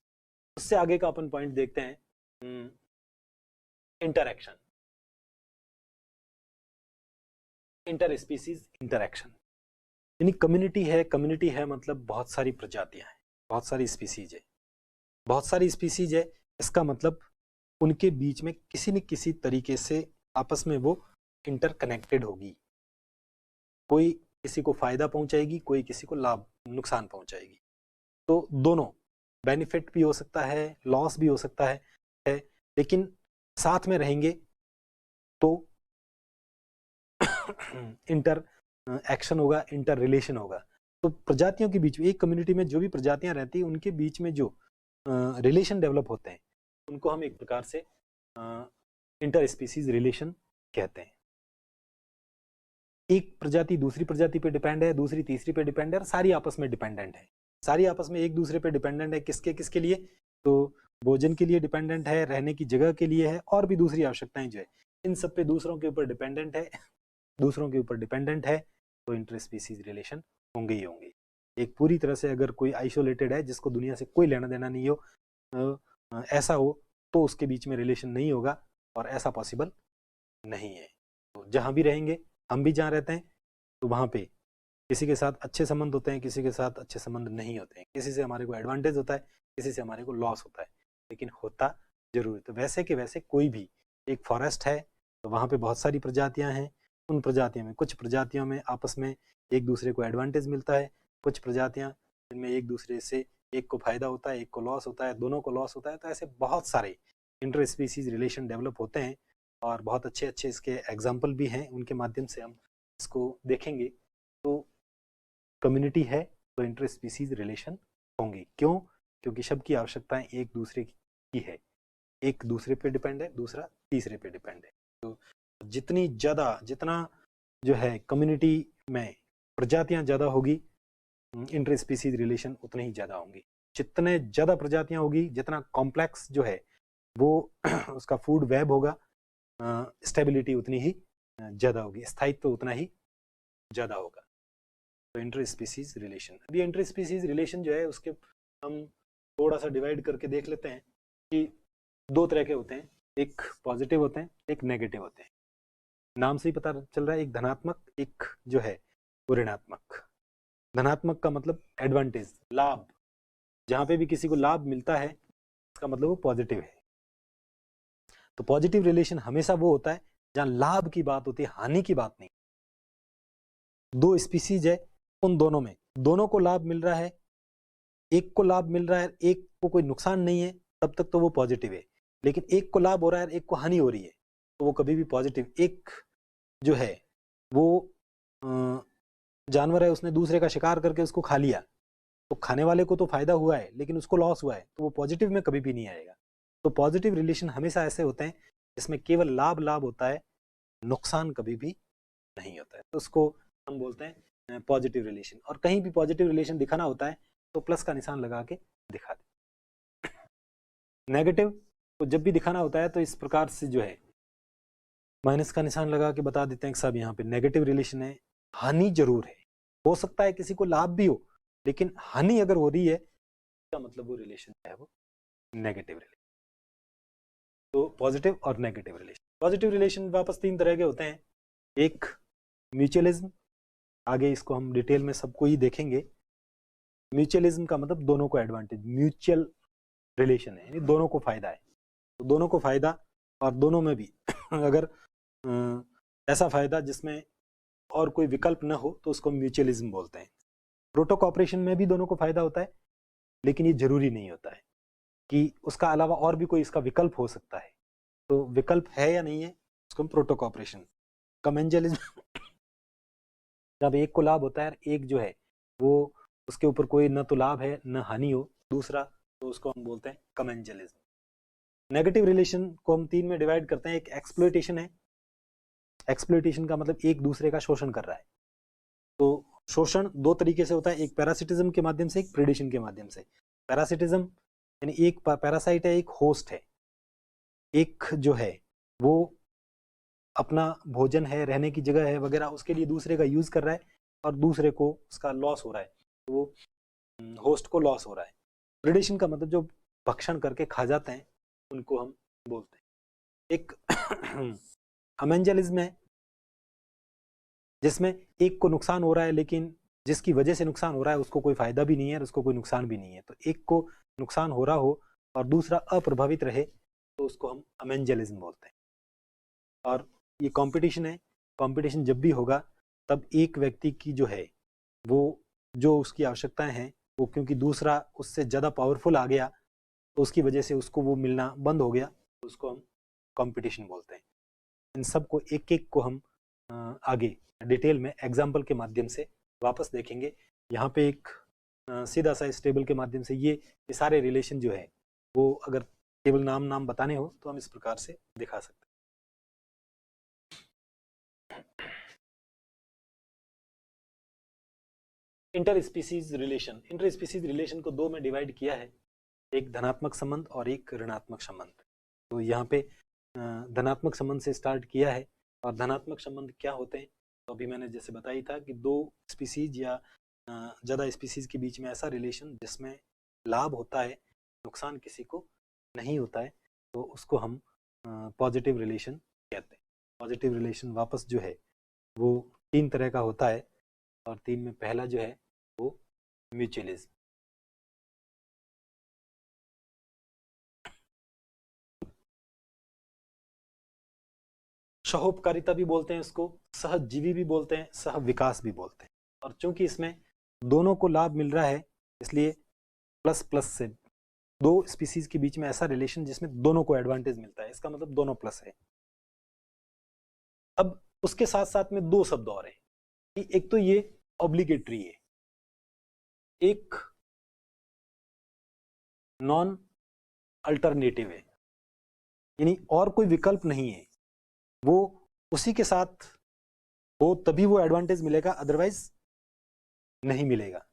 उससे आगे का अपन पॉइंट देखते हैं, इंटरैक्शन, इंटर स्पीसीज इंटरैक्शन, यानी कम्युनिटी है मतलब बहुत सारी प्रजातियां हैं, बहुत सारी स्पीसीज है, बहुत सारी स्पीसीज है, इसका मतलब उनके बीच में किसी न किसी तरीके से आपस में वो इंटरकनेक्टेड होगी, कोई किसी को फायदा पहुंचाएगी, कोई किसी को लाभ नुकसान पहुंचाएगी। तो दोनों बेनिफिट भी हो सकता है, लॉस भी हो सकता है, लेकिन साथ में रहेंगे तो इंटर एक्शन होगा, इंटर रिलेशन होगा। तो प्रजातियों के बीच में, एक कम्युनिटी में जो भी प्रजातियां रहती हैं उनके बीच में जो रिलेशन डेवलप होते हैं उनको हम एक प्रकार से इंटर स्पीसीज रिलेशन कहते हैं। एक प्रजाति दूसरी प्रजाति पे डिपेंड है, दूसरी तीसरी पे डिपेंड है, और सारी आपस में डिपेंडेंट है, सारी आपस में एक दूसरे पे डिपेंडेंट है। किसके किसके लिए? तो भोजन के लिए डिपेंडेंट है, रहने की जगह के लिए है, और भी दूसरी आवश्यकताएं जो है इन सब पे दूसरों के ऊपर डिपेंडेंट है, दूसरों के ऊपर डिपेंडेंट है, तो इंटर स्पीसीज रिलेशन होंगे ही होंगे। एक पूरी तरह से अगर कोई आइसोलेटेड है जिसको दुनिया से कोई लेना देना नहीं हो, ऐसा हो, तो उसके बीच में रिलेशन नहीं होगा, और ऐसा पॉसिबल नहीं है। तो जहां भी रहेंगे, हम भी जहाँ रहते हैं, तो वहाँ पे किसी के साथ अच्छे संबंध होते हैं, किसी के साथ अच्छे संबंध नहीं होते हैं, किसी से हमारे को एडवांटेज होता है, किसी से हमारे को लॉस होता है, लेकिन होता जरूर है। तो वैसे के वैसे कोई भी एक फॉरेस्ट है तो वहाँ पे बहुत सारी प्रजातियां हैं, उन प्रजातियों में कुछ प्रजातियों में आपस में एक दूसरे को एडवांटेज मिलता है, कुछ प्रजातियां जिनमें एक दूसरे से एक को फायदा होता है, एक को लॉस होता है, दोनों को लॉस होता है। तो ऐसे बहुत सारे इंटर स्पीसीज रिलेशन डेवलप होते हैं, और बहुत अच्छे अच्छे इसके एग्जाम्पल भी हैं, उनके माध्यम से हम इसको देखेंगे। तो कम्युनिटी है तो इंटर स्पीसीज रिलेशन होंगे। क्यों? क्योंकि सबकी आवश्यकताएं एक दूसरे की है, एक दूसरे पे डिपेंड है, दूसरा तीसरे पे डिपेंड है। तो जितना जो है कम्युनिटी में प्रजातियां ज्यादा होगी, इंटर स्पीसीज रिलेशन उतने ही ज्यादा होंगे। जितने ज्यादा प्रजातियां होगी, जितना कॉम्प्लेक्स जो है वो उसका फूड वेब होगा, स्टेबिलिटी उतनी ही ज्यादा होगी, स्थायित्व तो उतना ही ज्यादा होगा। तो इंटर स्पीसीज रिलेशन, अभी इंटर स्पीसीज रिलेशन जो है उसके हम थोड़ा सा डिवाइड करके देख लेते हैं कि दो तरह के होते हैं, एक पॉजिटिव होते हैं, एक नेगेटिव होते हैं। नाम से ही पता चल रहा है, एक धनात्मक, एक जो है वो ऋणात्मक। धनात्मक का मतलब एडवांटेज, लाभ, जहां पे भी किसी को लाभ मिलता है इसका मतलब वो पॉजिटिव है। तो पॉजिटिव रिलेशन हमेशा वो होता है जहां लाभ की बात होती है, हानि की बात नहीं। दो स्पीसीज है, उन दोनों में दोनों को लाभ मिल रहा है, एक को लाभ मिल रहा है, एक को कोई नुकसान नहीं है, तब तक तो वो पॉजिटिव है। लेकिन एक को लाभ हो रहा है, एक को हानि हो रही है, तो वो कभी भी पॉजिटिव। एक जो है वो जानवर है, उसने दूसरे का शिकार करके उसको खा लिया, तो खाने वाले को तो फायदा हुआ है लेकिन उसको लॉस हुआ है, तो वो पॉजिटिव में कभी भी नहीं आएगा। तो पॉजिटिव रिलेशन हमेशा ऐसे होते हैं जिसमें केवल लाभ लाभ होता है, नुकसान कभी भी नहीं होता है, तो उसको हम बोलते हैं पॉजिटिव रिलेशन। और कहीं भी पॉजिटिव रिलेशन दिखाना होता है तो प्लस का निशान लगा के दिखा दे। नेगेटिव तो जब भी दिखाना होता है तो इस प्रकार से जो है माइनस का निशान लगा के बता देते हैं कि साहब यहाँ पे नेगेटिव रिलेशन है, हानि जरूर है, हो सकता है किसी को लाभ भी हो, लेकिन हानि अगर हो रही है इसका मतलब वो रिलेशन है वो नेगेटिव रिलेशन। तो पॉजिटिव और नेगेटिव रिलेशन। पॉजिटिव रिलेशन वापस तीन तरह के होते हैं, एक म्यूचुअलिज्म, आगे इसको हम डिटेल में सबको ही देखेंगे। म्यूचुअलिज्म का मतलब दोनों को एडवांटेज, म्यूचुअल रिलेशन है, यानी दोनों को फायदा है, तो दोनों को फायदा, और दोनों में भी अगर ऐसा फायदा जिसमें और कोई विकल्प न हो तो उसको म्यूचुअलिज्म बोलते हैं। प्रोटो कॉपरेशन में भी दोनों को फायदा होता है, लेकिन ये जरूरी नहीं होता है कि उसका अलावा और भी कोई इसका विकल्प हो सकता है। तो विकल्प है या नहीं है उसको हम प्रोटो कॉपरेशन। कमेंजलिज्म जब एक को लाभ होता है, एक जो है वो उसके ऊपर कोई न तो लाभ है न हानि हो दूसरा, तो उसको हम बोलते हैं कमेंजलिज्म। नेगेटिव रिलेशन को हम तीन में डिवाइड करते हैं, एक एक्सप्लॉयटेशन है। एक्सप्लॉयटेशन का मतलब एक दूसरे का शोषण कर रहा है। तो शोषण दो तरीके से होता है, एक पैरासिटिज्म के माध्यम से, एक प्रेडेशन के माध्यम से। पैरासिटिज्म यानी एक पैरासाइट है, एक होस्ट है, एक जो है वो अपना भोजन है, रहने की जगह है वगैरह, उसके लिए दूसरे का यूज कर रहा है और दूसरे को उसका लॉस हो रहा है, तो वो होस्ट को लॉस हो रहा है। प्रेडेशन का मतलब जो भक्षण करके खा जाते हैं उनको हम बोलते हैं एक अमेंजलिज्म है जिसमें एक को नुकसान हो रहा है, लेकिन जिसकी वजह से नुकसान हो रहा है उसको कोई फायदा भी नहीं है और उसको कोई नुकसान भी नहीं है। तो एक को नुकसान हो रहा हो और दूसरा अप्रभावित रहे तो उसको हम अमेंजलिज्म बोलते हैं। और ये कंपटीशन है, कंपटीशन जब भी होगा तब एक व्यक्ति की जो है वो जो उसकी आवश्यकताएं हैं वो क्योंकि दूसरा उससे ज़्यादा पावरफुल आ गया तो उसकी वजह से उसको वो मिलना बंद हो गया, तो उसको हम कंपटीशन बोलते हैं। इन सब को एक एक को हम आगे डिटेल में एग्जाम्पल के माध्यम से वापस देखेंगे। यहाँ पे एक सीधा सा इस टेबल के माध्यम से ये सारे रिलेशन जो है वो अगर केवल नाम बताने हो तो हम इस प्रकार से दिखा सकते हैं। इंटर स्पीसीज रिलेशन को दो में डिवाइड किया है, एक धनात्मक संबंध और एक ऋणात्मक संबंध। तो यहाँ पे धनात्मक संबंध से स्टार्ट किया है। और धनात्मक संबंध क्या होते हैं, तो अभी मैंने जैसे बताई था कि दो स्पीसीज या ज़्यादा स्पीसीज के बीच में ऐसा रिलेशन जिसमें लाभ होता है, नुकसान किसी को नहीं होता है, तो उसको हम पॉजिटिव रिलेशन कहते हैं। पॉजिटिव रिलेशन वापस जो है वो तीन तरह का होता है और तीन में पहला जो है वो म्यूचुअलिज्म। सहोपकारिता भी बोलते हैं इसको, सहजीवी भी बोलते हैं, सह विकास भी बोलते हैं। और चूंकि इसमें दोनों को लाभ मिल रहा है इसलिए प्लस प्लस से दो स्पीसीज के बीच में ऐसा रिलेशन जिसमें दोनों को एडवांटेज मिलता है, इसका मतलब दोनों प्लस है। अब उसके साथ साथ में दो शब्द और हैं कि एक तो ये ऑब्लिगेटरी है, एक नॉन अल्टरनेटिव है, यानी और कोई विकल्प नहीं है, वो उसी के साथ हो तभी वो एडवांटेज मिलेगा, अदरवाइज नहीं मिलेगा।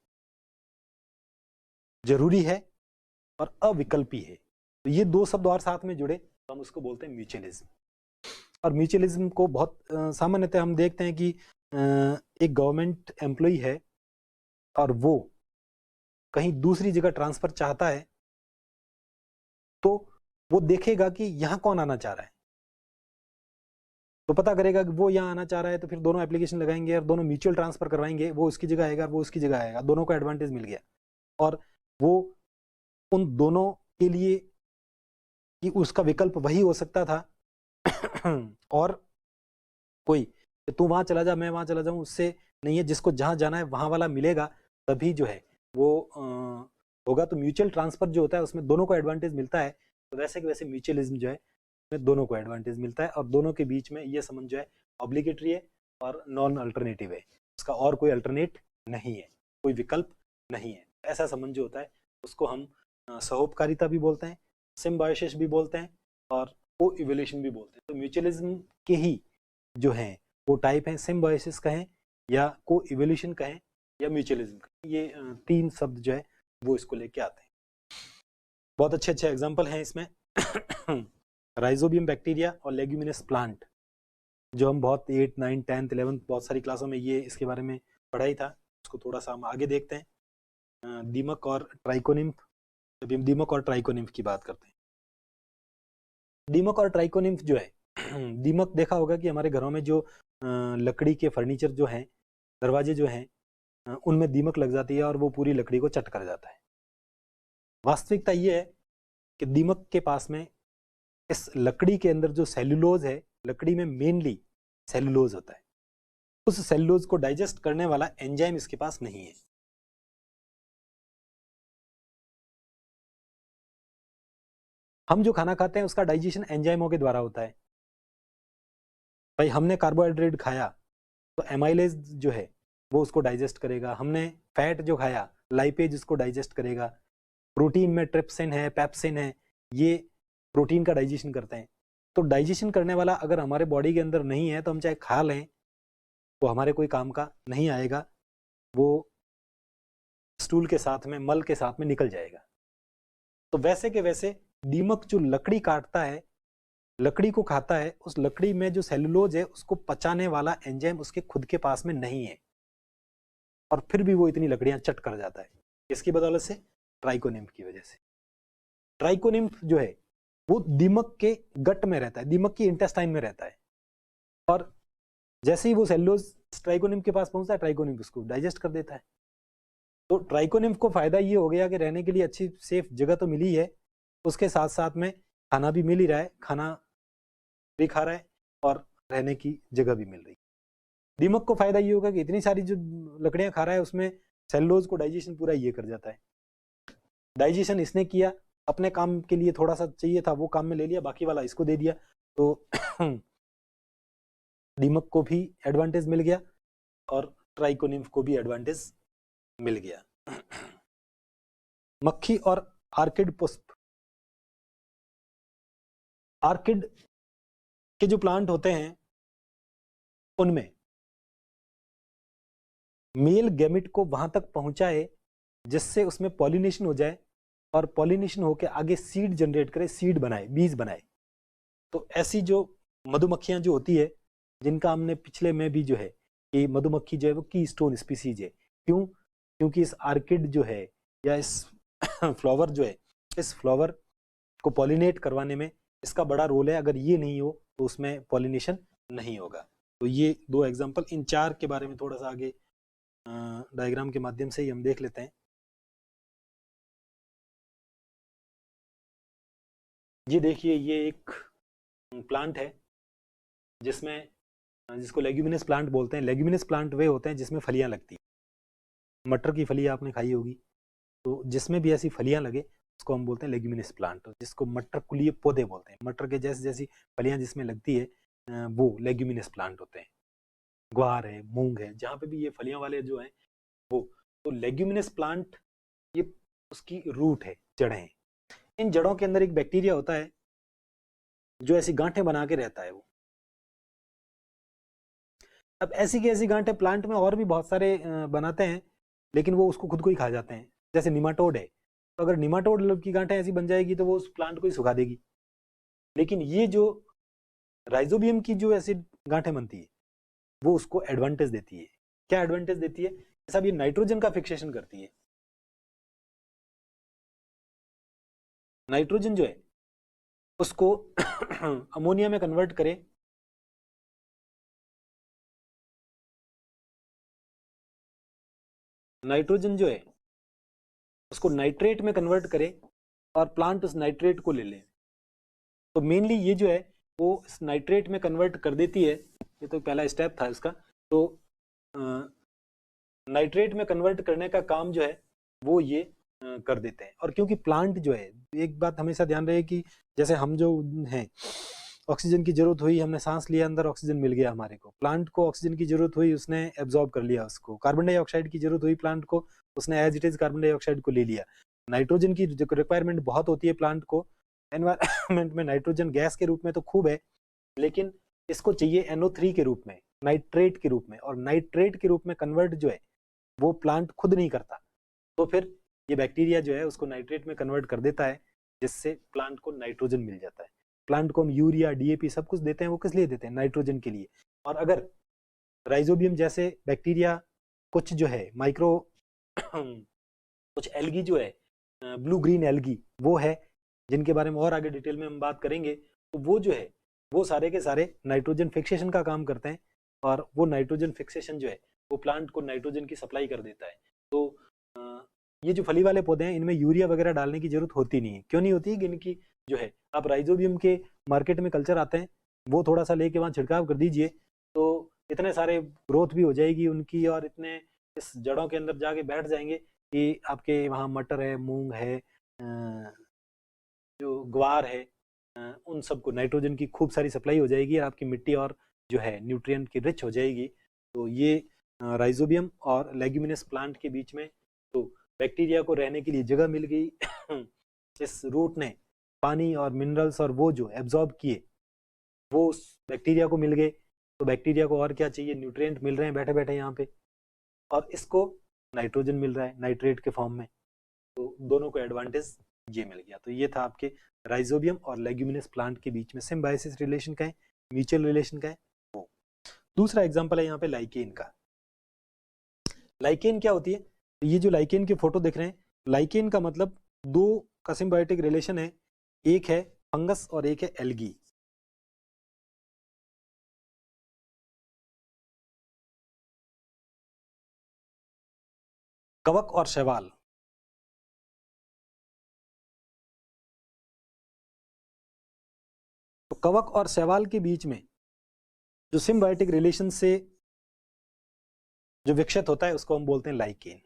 जरूरी है और अविकल्पी है। तो ये दो शब्द और साथ में जुड़े तो हम उसको बोलते हैं म्यूचुअलिज्म। और म्यूचुअलिज्म को बहुत सामान्यतः हम देखते हैं कि एक गवर्नमेंट एम्प्लॉय है और वो कहीं दूसरी जगह ट्रांसफर चाहता है तो वो देखेगा कि यहाँ कौन आना चाह रहा है, तो पता करेगा कि वो यहाँ आना चाह रहा है, तो फिर दोनों एप्लीकेशन लगाएंगे और दोनों म्यूचुअल ट्रांसफर करवाएंगे, वो उसकी जगह आएगा वो उसकी जगह आएगा, दोनों को एडवांटेज मिल गया। और वो उन दोनों के लिए कि उसका विकल्प वही हो सकता था और कोई तू वहां चला जा मैं वहां चला जाऊं उससे नहीं है, जिसको जहां जाना है वहां वाला मिलेगा तभी जो है वो होगा। तो म्यूचुअल ट्रांसफर जो होता है उसमें दोनों को एडवांटेज मिलता है, तो वैसे कि वैसे म्यूचुअलिज्म जो है उसमें दोनों को एडवांटेज मिलता है और दोनों के बीच में ये संबंध जो है ऑब्लिगेटरी है और नॉन अल्टरनेटिव है, उसका और कोई अल्टरनेट नहीं है, कोई विकल्प नहीं है। ऐसा संबंध जो होता है उसको हम सहोपकारिता भी बोलते हैं, सिम्बायोसिस भी बोलते हैं और को इवोल्यूशन भी बोलते हैं। तो म्यूचुअलिज्म के ही जो है वो टाइप हैं, सिम्बायोसिस कहें या को इवोल्यूशन कहें या म्यूचुअलिज्म कहें, ये तीन शब्द जो है वो इसको लेके आते हैं। बहुत अच्छे अच्छे एग्जाम्पल हैं इसमें राइजोबियम बैक्टीरिया और लेग्यूमिनस प्लांट, जो हम बहुत 8, 9, 10, 11 बहुत सारी क्लासों में ये इसके बारे में पढ़ाई था, उसको थोड़ा सा हम आगे देखते हैं। दीमक और ट्राइकोनिम्फ, जब हम दीमक और ट्राइकोनिम्फ की बात करते हैं, दीमक और ट्राइकोनिम्फ जो है दीमक देखा होगा कि हमारे घरों में जो लकड़ी के फर्नीचर जो हैं, दरवाजे जो हैं उनमें दीमक लग जाती है और वो पूरी लकड़ी को चट कर जाता है। वास्तविकता ये है कि दीमक के पास में इस लकड़ी के अंदर जो सेल्यूलोज है, लकड़ी में मेनली सेल्यूलोज होता है, उस सेल्यूलोज को डाइजेस्ट करने वाला एंजाइम इसके पास नहीं है। हम जो खाना खाते हैं उसका डाइजेशन एंजाइमों के द्वारा होता है। भाई हमने कार्बोहाइड्रेट खाया तो एमाइलेज जो है वो उसको डाइजेस्ट करेगा, हमने फैट जो खाया लाइपेज उसको डाइजेस्ट करेगा, प्रोटीन में ट्रिप्सिन है पेप्सिन है, ये प्रोटीन का डाइजेशन करते हैं। तो डाइजेशन करने वाला अगर हमारे बॉडी के अंदर नहीं है तो हम चाहे खा लें वो हमारे कोई काम का नहीं आएगा, वो स्टूल के साथ में मल के साथ में निकल जाएगा। तो वैसे के वैसे दीमक जो लकड़ी काटता है, लकड़ी को खाता है, उस लकड़ी में जो सेलुलोज है उसको पचाने वाला एंजाइम उसके खुद के पास में नहीं है और फिर भी वो इतनी लकड़ियां चट कर जाता है। इसकी बदौलत से ट्राइकोनिम्फ की वजह से। ट्राइकोनिम्फ जो है वो दीमक के गट में रहता है, दीमक की इंटेस्टाइन में रहता है, और जैसे ही वो सेल्यूलोज ट्राइकोनिम के पास पहुंचता है, ट्राइकोनिम उसको डाइजेस्ट कर देता है। तो ट्राइकोनिम को फायदा ये हो गया कि रहने के लिए अच्छी सेफ जगह तो मिली है, उसके साथ साथ में खाना भी मिल ही रहा है, खाना भी खा रहा है और रहने की जगह भी मिल रही है। दीमक को फायदा ये होगा कि इतनी सारी जो लकड़ियां खा रहा है उसमें सेल्यूलोज को डाइजेशन पूरा ये कर जाता है। डाइजेशन इसने किया, अपने काम के लिए थोड़ा सा चाहिए था वो काम में ले लिया, बाकी वाला इसको दे दिया, तो दीमक को भी एडवांटेज मिल गया और ट्राइकोनिम्फ को भी एडवांटेज मिल गया। मक्खी और आर्किड पुष्प, आर्किड के जो प्लांट होते हैं उनमें मेल गैमेट को वहां तक पहुंचाए जिससे उसमें पॉलिनेशन हो जाए, और पॉलिनेशन होकर आगे सीड जनरेट करे, सीड बनाए, बीज बनाए। तो ऐसी जो मधुमक्खियां जो होती है, जिनका हमने पिछले में भी जो है कि मधुमक्खी जो है वो की स्टोन स्पीसीज है। क्यों? क्योंकि इस आर्किड जो है या इस फ्लावर जो है, इस फ्लावर को पॉलिनेट करवाने में इसका बड़ा रोल है। अगर ये नहीं हो तो उसमें पॉलिनेशन नहीं होगा। तो ये दो एग्जांपल, इन चार के बारे में थोड़ा सा आगे डायग्राम के माध्यम से ही हम देख लेते हैं। ये देखिए, ये एक प्लांट है जिसको लेग्यूमिनस प्लांट बोलते हैं। लेग्यूमिनस प्लांट वे होते हैं जिसमें फलियां लगती हैं। मटर की फली आपने खाई होगी, तो जिसमें भी ऐसी फलियां लगे उसको हम बोलते हैं लेग्यूमिनस प्लांट, जिसको मटर कुलीय पौधे बोलते हैं। मटर के जैसी जैसी फलियां जिसमें लगती है वो लेग्यूमिनस प्लांट होते हैं। ग्वार है, मूंग है, जहाँ पे भी ये फलियां वाले जो हैं वो, तो लेग्यूमिनस प्लांट ये उसकी रूट है, जड़ें हैं। इन जड़ों के अंदर एक बैक्टीरिया होता है जो ऐसी गांठें बना के रहता है वो। अब ऐसी की ऐसी गांठें प्लांट में और भी बहुत सारे बनाते हैं, लेकिन वो उसको खुद को ही खा जाते हैं। जैसे निमाटोड है, तो अगर निमाटोड की गांठें ऐसी बन जाएगी तो वो उस प्लांट को ही सुखा देगी। लेकिन ये जो राइजोबियम की जो ऐसी गांठें बनती है वो उसको एडवांटेज देती है। क्या एडवांटेज देती है? जैसा ये नाइट्रोजन का फिक्सेशन करती है। नाइट्रोजन जो है उसको अमोनिया में कन्वर्ट करे, नाइट्रोजन जो है उसको नाइट्रेट में कन्वर्ट करे और प्लांट उस नाइट्रेट को ले ले। तो मेनली ये जो है वो इस नाइट्रेट में कन्वर्ट कर देती है। ये तो पहला स्टेप था इसका। तो नाइट्रेट में कन्वर्ट करने का काम जो है वो ये कर देते हैं। और क्योंकि प्लांट जो है, एक बात हमेशा ध्यान रहे कि जैसे हम जो हैं, ऑक्सीजन की जरूरत हुई, हमने सांस लिया, अंदर ऑक्सीजन मिल गया हमारे को। प्लांट को ऑक्सीजन की जरूरत हुई, उसने एब्जॉर्ब कर लिया उसको। कार्बन डाइऑक्साइड की जरूरत हुई प्लांट को, उसने as it is carbon dioxide को ले लिया। नाइट्रोजन की रिक्वायरमेंट बहुत होती है प्लांट को। एनवायरमेंट में नाइट्रोजन गैस के रूप में तो खूब है, लेकिन इसको चाहिए NO3 के रूप में, नाइट्रेट के रूप में। और नाइट्रेट के रूप में कन्वर्ट जो है वो प्लांट खुद नहीं करता। तो फिर ये बैक्टीरिया जो है उसको नाइट्रेट में कन्वर्ट कर देता है, जिससे प्लांट को नाइट्रोजन मिल जाता है। प्लांट को हम यूरिया, DAP सब कुछ देते हैं, वो किस लिए देते हैं? नाइट्रोजन के लिए। और अगर राइजोबियम जैसे बैक्टीरिया, कुछ जो है माइक्रो कुछ एल्गी जो है, ब्लू ग्रीन एल्गी वो है, जिनके बारे में और आगे डिटेल में हम बात करेंगे। तो वो जो है वो सारे के सारे नाइट्रोजन फिक्सेशन का काम करते हैं, और वो नाइट्रोजन फिक्सेशन जो है वो प्लांट को नाइट्रोजन की सप्लाई कर देता है। तो ये जो फली वाले पौधे हैं इनमें यूरिया वगैरह डालने की जरूरत होती नहीं है। क्यों नहीं होती? इनकी जो है, आप राइजोबियम के मार्केट में कल्चर आते हैं, वो थोड़ा सा लेके वहाँ छिड़काव कर दीजिए, तो इतने सारे ग्रोथ भी हो जाएगी उनकी, और इतने इस जड़ों के अंदर जाके बैठ जाएंगे कि आपके वहाँ मटर है, मूंग है, जो ग्वार है, उन सबको नाइट्रोजन की खूब सारी सप्लाई हो जाएगी, और आपकी मिट्टी और जो है न्यूट्रिएंट की रिच हो जाएगी। तो ये राइजोबियम और लेग्यूमिनस प्लांट के बीच में तो बैक्टीरिया को रहने के लिए जगह मिल गई। इस रूट ने पानी और मिनरल्स और वो जो एब्जॉर्ब किए वो उस बैक्टीरिया को मिल गए। तो बैक्टीरिया को और क्या चाहिए? न्यूट्रिएंट मिल रहे हैं बैठे बैठे यहाँ पे, और इसको नाइट्रोजन मिल रहा है नाइट्रेट के फॉर्म में। तो दोनों को एडवांटेज ये मिल गया। तो ये था आपके राइजोबियम और लेग्यूमिनस प्लांट के बीच में सिम्बायोसिस रिलेशन का है, म्यूचुअल रिलेशन का है वो। दूसरा एग्जांपल है यहाँ पे लाइकेन का। लाइकेन क्या होती है? तो ये जो लाइकेन की फोटो देख रहे हैं, लाइकेन का मतलब दो का सिम्बायोटिक रिलेशन है। एक है फंगस और एक है एल्गी। कवक और शैवाल। तो कवक और शैवाल के बीच में जो सिम्बायोटिक रिलेशन से जो विकसित होता है उसको हम बोलते हैं लाइकेन।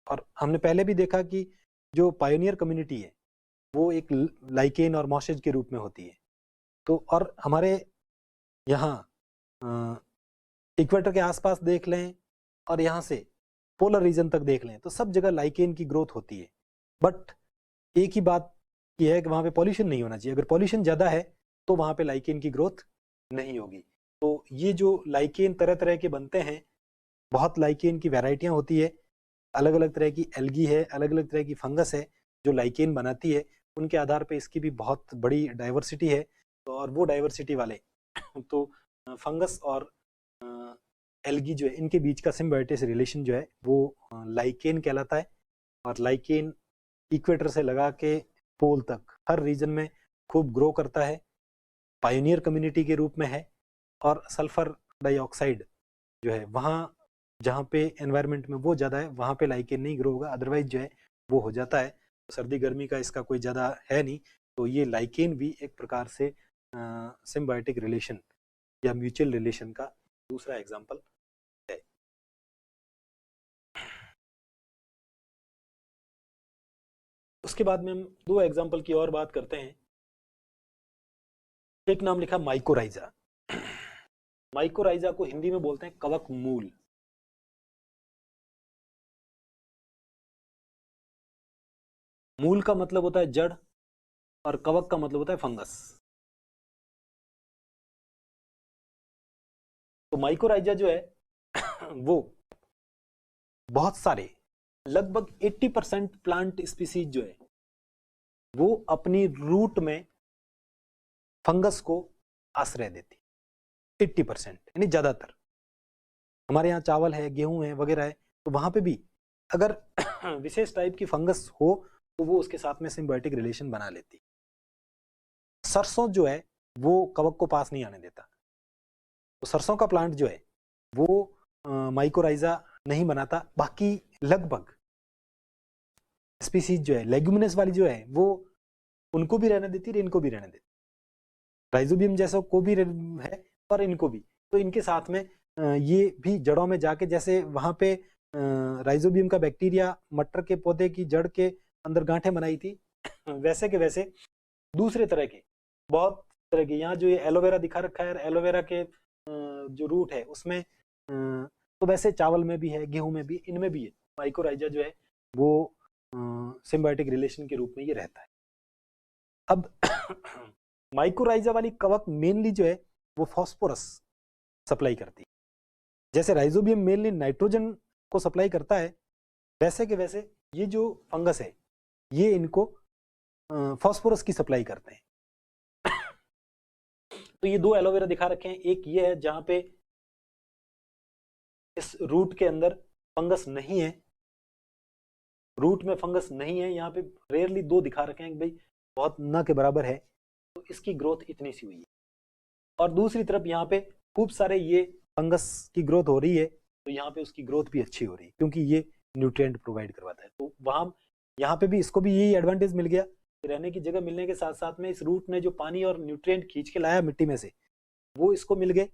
और हमने पहले भी देखा कि जो पायोनियर कम्युनिटी है वो एक लाइकेन और मॉसेज के रूप में होती है। तो और हमारे यहाँ इक्वेटर के आसपास देख लें और यहाँ से पोलर रीजन तक देख लें तो सब जगह लाइकेन की ग्रोथ होती है। बट एक ही बात यह है कि वहाँ पे पॉल्यूशन नहीं होना चाहिए। अगर पॉल्यूशन ज़्यादा है तो वहाँ पे लाइकेन की ग्रोथ नहीं होगी। तो ये जो लाइकेन तरह तरह के बनते हैं, बहुत लाइकेन की वैरायटियाँ होती है, अलग अलग तरह की एल्गी है, अलग अलग तरह की फंगस है जो लाइकेन बनाती है। उनके आधार पे इसकी भी बहुत बड़ी डाइवर्सिटी है। तो और वो डाइवर्सिटी वाले तो फंगस और एल्गी जो है इनके बीच का सिम्बायोटिक रिलेशन जो है वो लाइकेन कहलाता है। और लाइकेन इक्वेटर से लगा के पोल तक हर रीजन में खूब ग्रो करता है, पायोनियर कम्युनिटी के रूप में है। और सल्फर डाइऑक्साइड जो है वहाँ जहाँ पे एनवायरनमेंट में वो ज़्यादा है वहाँ पे लाइकेन नहीं ग्रो होगा, अदरवाइज जो है वो हो जाता है। सर्दी गर्मी का इसका कोई ज़्यादा है नहीं। तो ये लाइकेन भी एक प्रकार से सिम्बायोटिक रिलेशन या म्यूचुअल रिलेशन का दूसरा एग्जाम्पल है। उसके बाद में हम दो एग्जाम्पल की और बात करते हैं। एक नाम लिखा माइकोराइजा। माइकोराइजा को हिंदी में बोलते हैं कवक मूल। मूल का मतलब होता है जड़ और कवक का मतलब होता है फंगस। तो माइकोराइजा जो है वो बहुत सारे लगभग 80% प्लांट स्पीसीज जो है वो अपनी रूट में फंगस को आश्रय देती है। 80% यानी ज्यादातर। हमारे यहाँ चावल है, गेहूं है वगैरह है, तो वहां पे भी अगर विशेष टाइप की फंगस हो तो वो उसके साथ में सिम्बायोटिक रिलेशन बना लेती। सरसों जो है वो कवक को पास नहीं आने देता। तो सरसों का प्लांट जो है वो माइकोराइजा नहीं बनाता। बाकी लगभग स्पीसीज जो है लेग्यूमिनस वाली जो है वो उनको भी रहने देती है, इनको भी रहने देती। राइजोबियम जैसा को भी है और इनको भी। तो इनके साथ में ये भी जड़ों में जाके, जैसे वहां पे राइजोबियम का बैक्टीरिया मटर के पौधे की जड़ के अंदर गांठें बनाई थी, वैसे के वैसे दूसरे तरह के बहुत तरह के, यहाँ जो ये एलोवेरा दिखा रखा है, एलोवेरा के जो रूट है उसमें तो वैसे चावल में भी है, गेहूं में भी, इनमें भी है। माइकोराइजा जो है वो सिम्बायोटिक रिलेशन के रूप में ये रहता है। अब माइकोराइजा वाली कवक मेनली जो है वो फास्फोरस सप्लाई करती है। जैसे राइजोबियम मेनली नाइट्रोजन को सप्लाई करता है, वैसे के वैसे ये जो फंगस है ये इनको फास्फोरस की सप्लाई करते हैं। तो ये दो एलोवेरा दिखा रखे हैं। एक ये है जहां पे इस रूट के अंदर फंगस नहीं है, रूट में फंगस नहीं है। यहाँ पे रेयरली दो दिखा रखे हैं कि भाई बहुत न के बराबर है, तो इसकी ग्रोथ इतनी सी हुई है। और दूसरी तरफ यहाँ पे खूब सारे ये फंगस की ग्रोथ हो रही है, तो यहाँ पे उसकी ग्रोथ भी अच्छी हो रही है क्योंकि ये न्यूट्रिएंट प्रोवाइड करवाता है। तो वहां यहाँ पे भी इसको भी यही एडवांटेज मिल गया कि रहने की जगह मिलने के साथ साथ में इस रूट ने जो पानी और न्यूट्रिएंट खींच के लाया मिट्टी में से वो इसको मिल गए,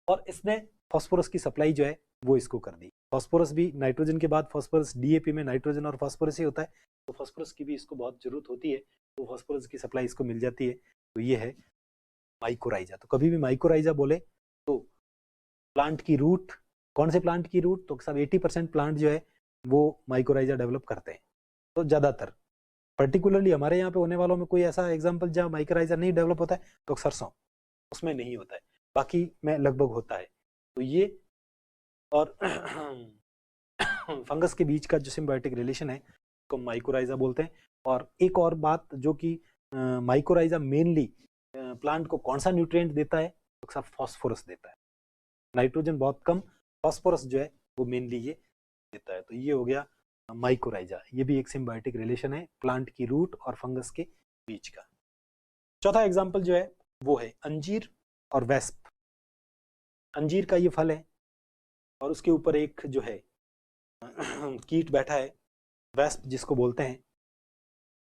और इसने फास्फोरस की सप्लाई जो है वो इसको कर दी। फास्फोरस भी नाइट्रोजन के बाद फास्फोरस, डीएपी में नाइट्रोजन और फास्फोरस ही होता है, तो फास्फोरस की भी इसको बहुत जरूरत होती है, तो फास्फोरस की सप्लाई इसको मिल जाती है। तो ये है माइकोराइजा। तो कभी भी माइकोराइजा बोले तो प्लांट की रूट, कौन से प्लांट की रूट, तो सब 80% प्लांट जो है वो माइकोराइजा डेवलप करते हैं। तो ज्यादातर पर्टिकुलरली हमारे यहाँ पे होने वालों में कोई ऐसा एग्जाम्पल जहाँ माइकोराइजा नहीं डेवलप होता है तो सरसों, उसमें नहीं होता है, बाकी में लगभग होता है। तो ये और फंगस के बीच का जो सिम्बायोटिक रिलेशन है उसको माइकोराइजा बोलते हैं। और एक और बात जो कि माइकोराइजा मेनली प्लांट को कौन सा न्यूट्रिएंट देता है, तो सब फास्फोरस देता है। नाइट्रोजन बहुत कम, फास्फोरस जो है वो मेनली ये देता है। तो ये हो गया माइकोराइजा। ये भी एक सिम्बायोटिक रिलेशन है प्लांट की रूट और फंगस के बीच का। चौथा एग्जाम्पल जो है वो है अंजीर और वेस्प। अंजीर का ये फल है और उसके ऊपर एक जो है कीट बैठा है, वेस्प जिसको बोलते हैं।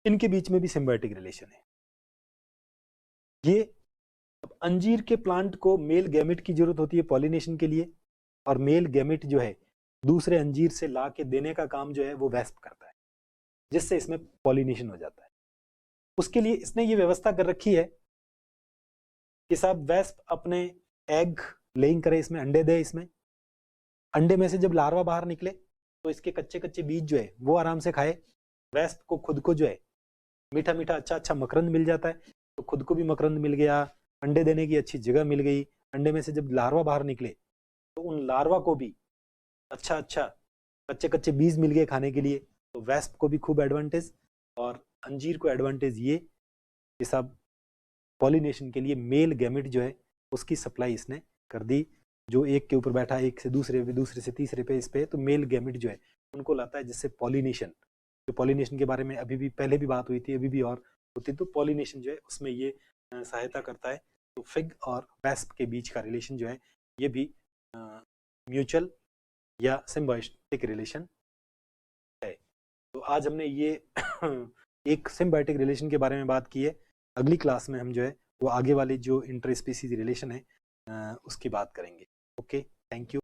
इनके बीच में भी सिम्बायोटिक रिलेशन है। ये अब अंजीर के प्लांट को मेल गैमेट की जरूरत होती है पॉलिनेशन के लिए, और मेल गैमेट जो है दूसरे अंजीर से ला के देने का काम जो है वो वेस्प करता है, जिससे इसमें पॉलिनेशन हो जाता है। उसके लिए इसने ये व्यवस्था कर रखी है कि साहब वेस्प अपने एग लेइंग करे, इसमें अंडे दे, इसमें अंडे में से जब लार्वा बाहर निकले तो इसके कच्चे कच्चे बीज जो है वो आराम से खाए। वेस्प को खुद को जो है मीठा मीठा अच्छा अच्छा मकरंद मिल जाता है, तो खुद को भी मकरंद मिल गया, अंडे देने की अच्छी जगह मिल गई। अंडे में से जब लार्वा बाहर निकले तो उन लार्वा को भी अच्छा अच्छा कच्चे कच्चे बीज मिल गए खाने के लिए। तो वेस्प को भी खूब एडवांटेज, और अंजीर को एडवांटेज ये सब पॉलिनेशन के लिए मेल गैमेट जो है उसकी सप्लाई इसने कर दी। जो एक के ऊपर बैठा एक से दूसरे पे, दूसरे से तीसरे पे, इस पे तो मेल गैमेट जो है उनको लाता है, जिससे पॉलिनेशन, जो पॉलिनेशन के बारे में अभी भी पहले भी बात हुई थी, अभी भी और होती, तो पॉलिनेशन जो है उसमें ये सहायता करता है। तो फिग और वेस्प के बीच का रिलेशन जो है ये भी म्यूचुअल या सिम्बायोटिक रिलेशन है। तो आज हमने ये एक सिम्बायोटिक रिलेशन के बारे में बात की है। अगली क्लास में हम जो है वो आगे वाली जो इंटर स्पीसीज रिलेशन है उसकी बात करेंगे। Okay, thank you.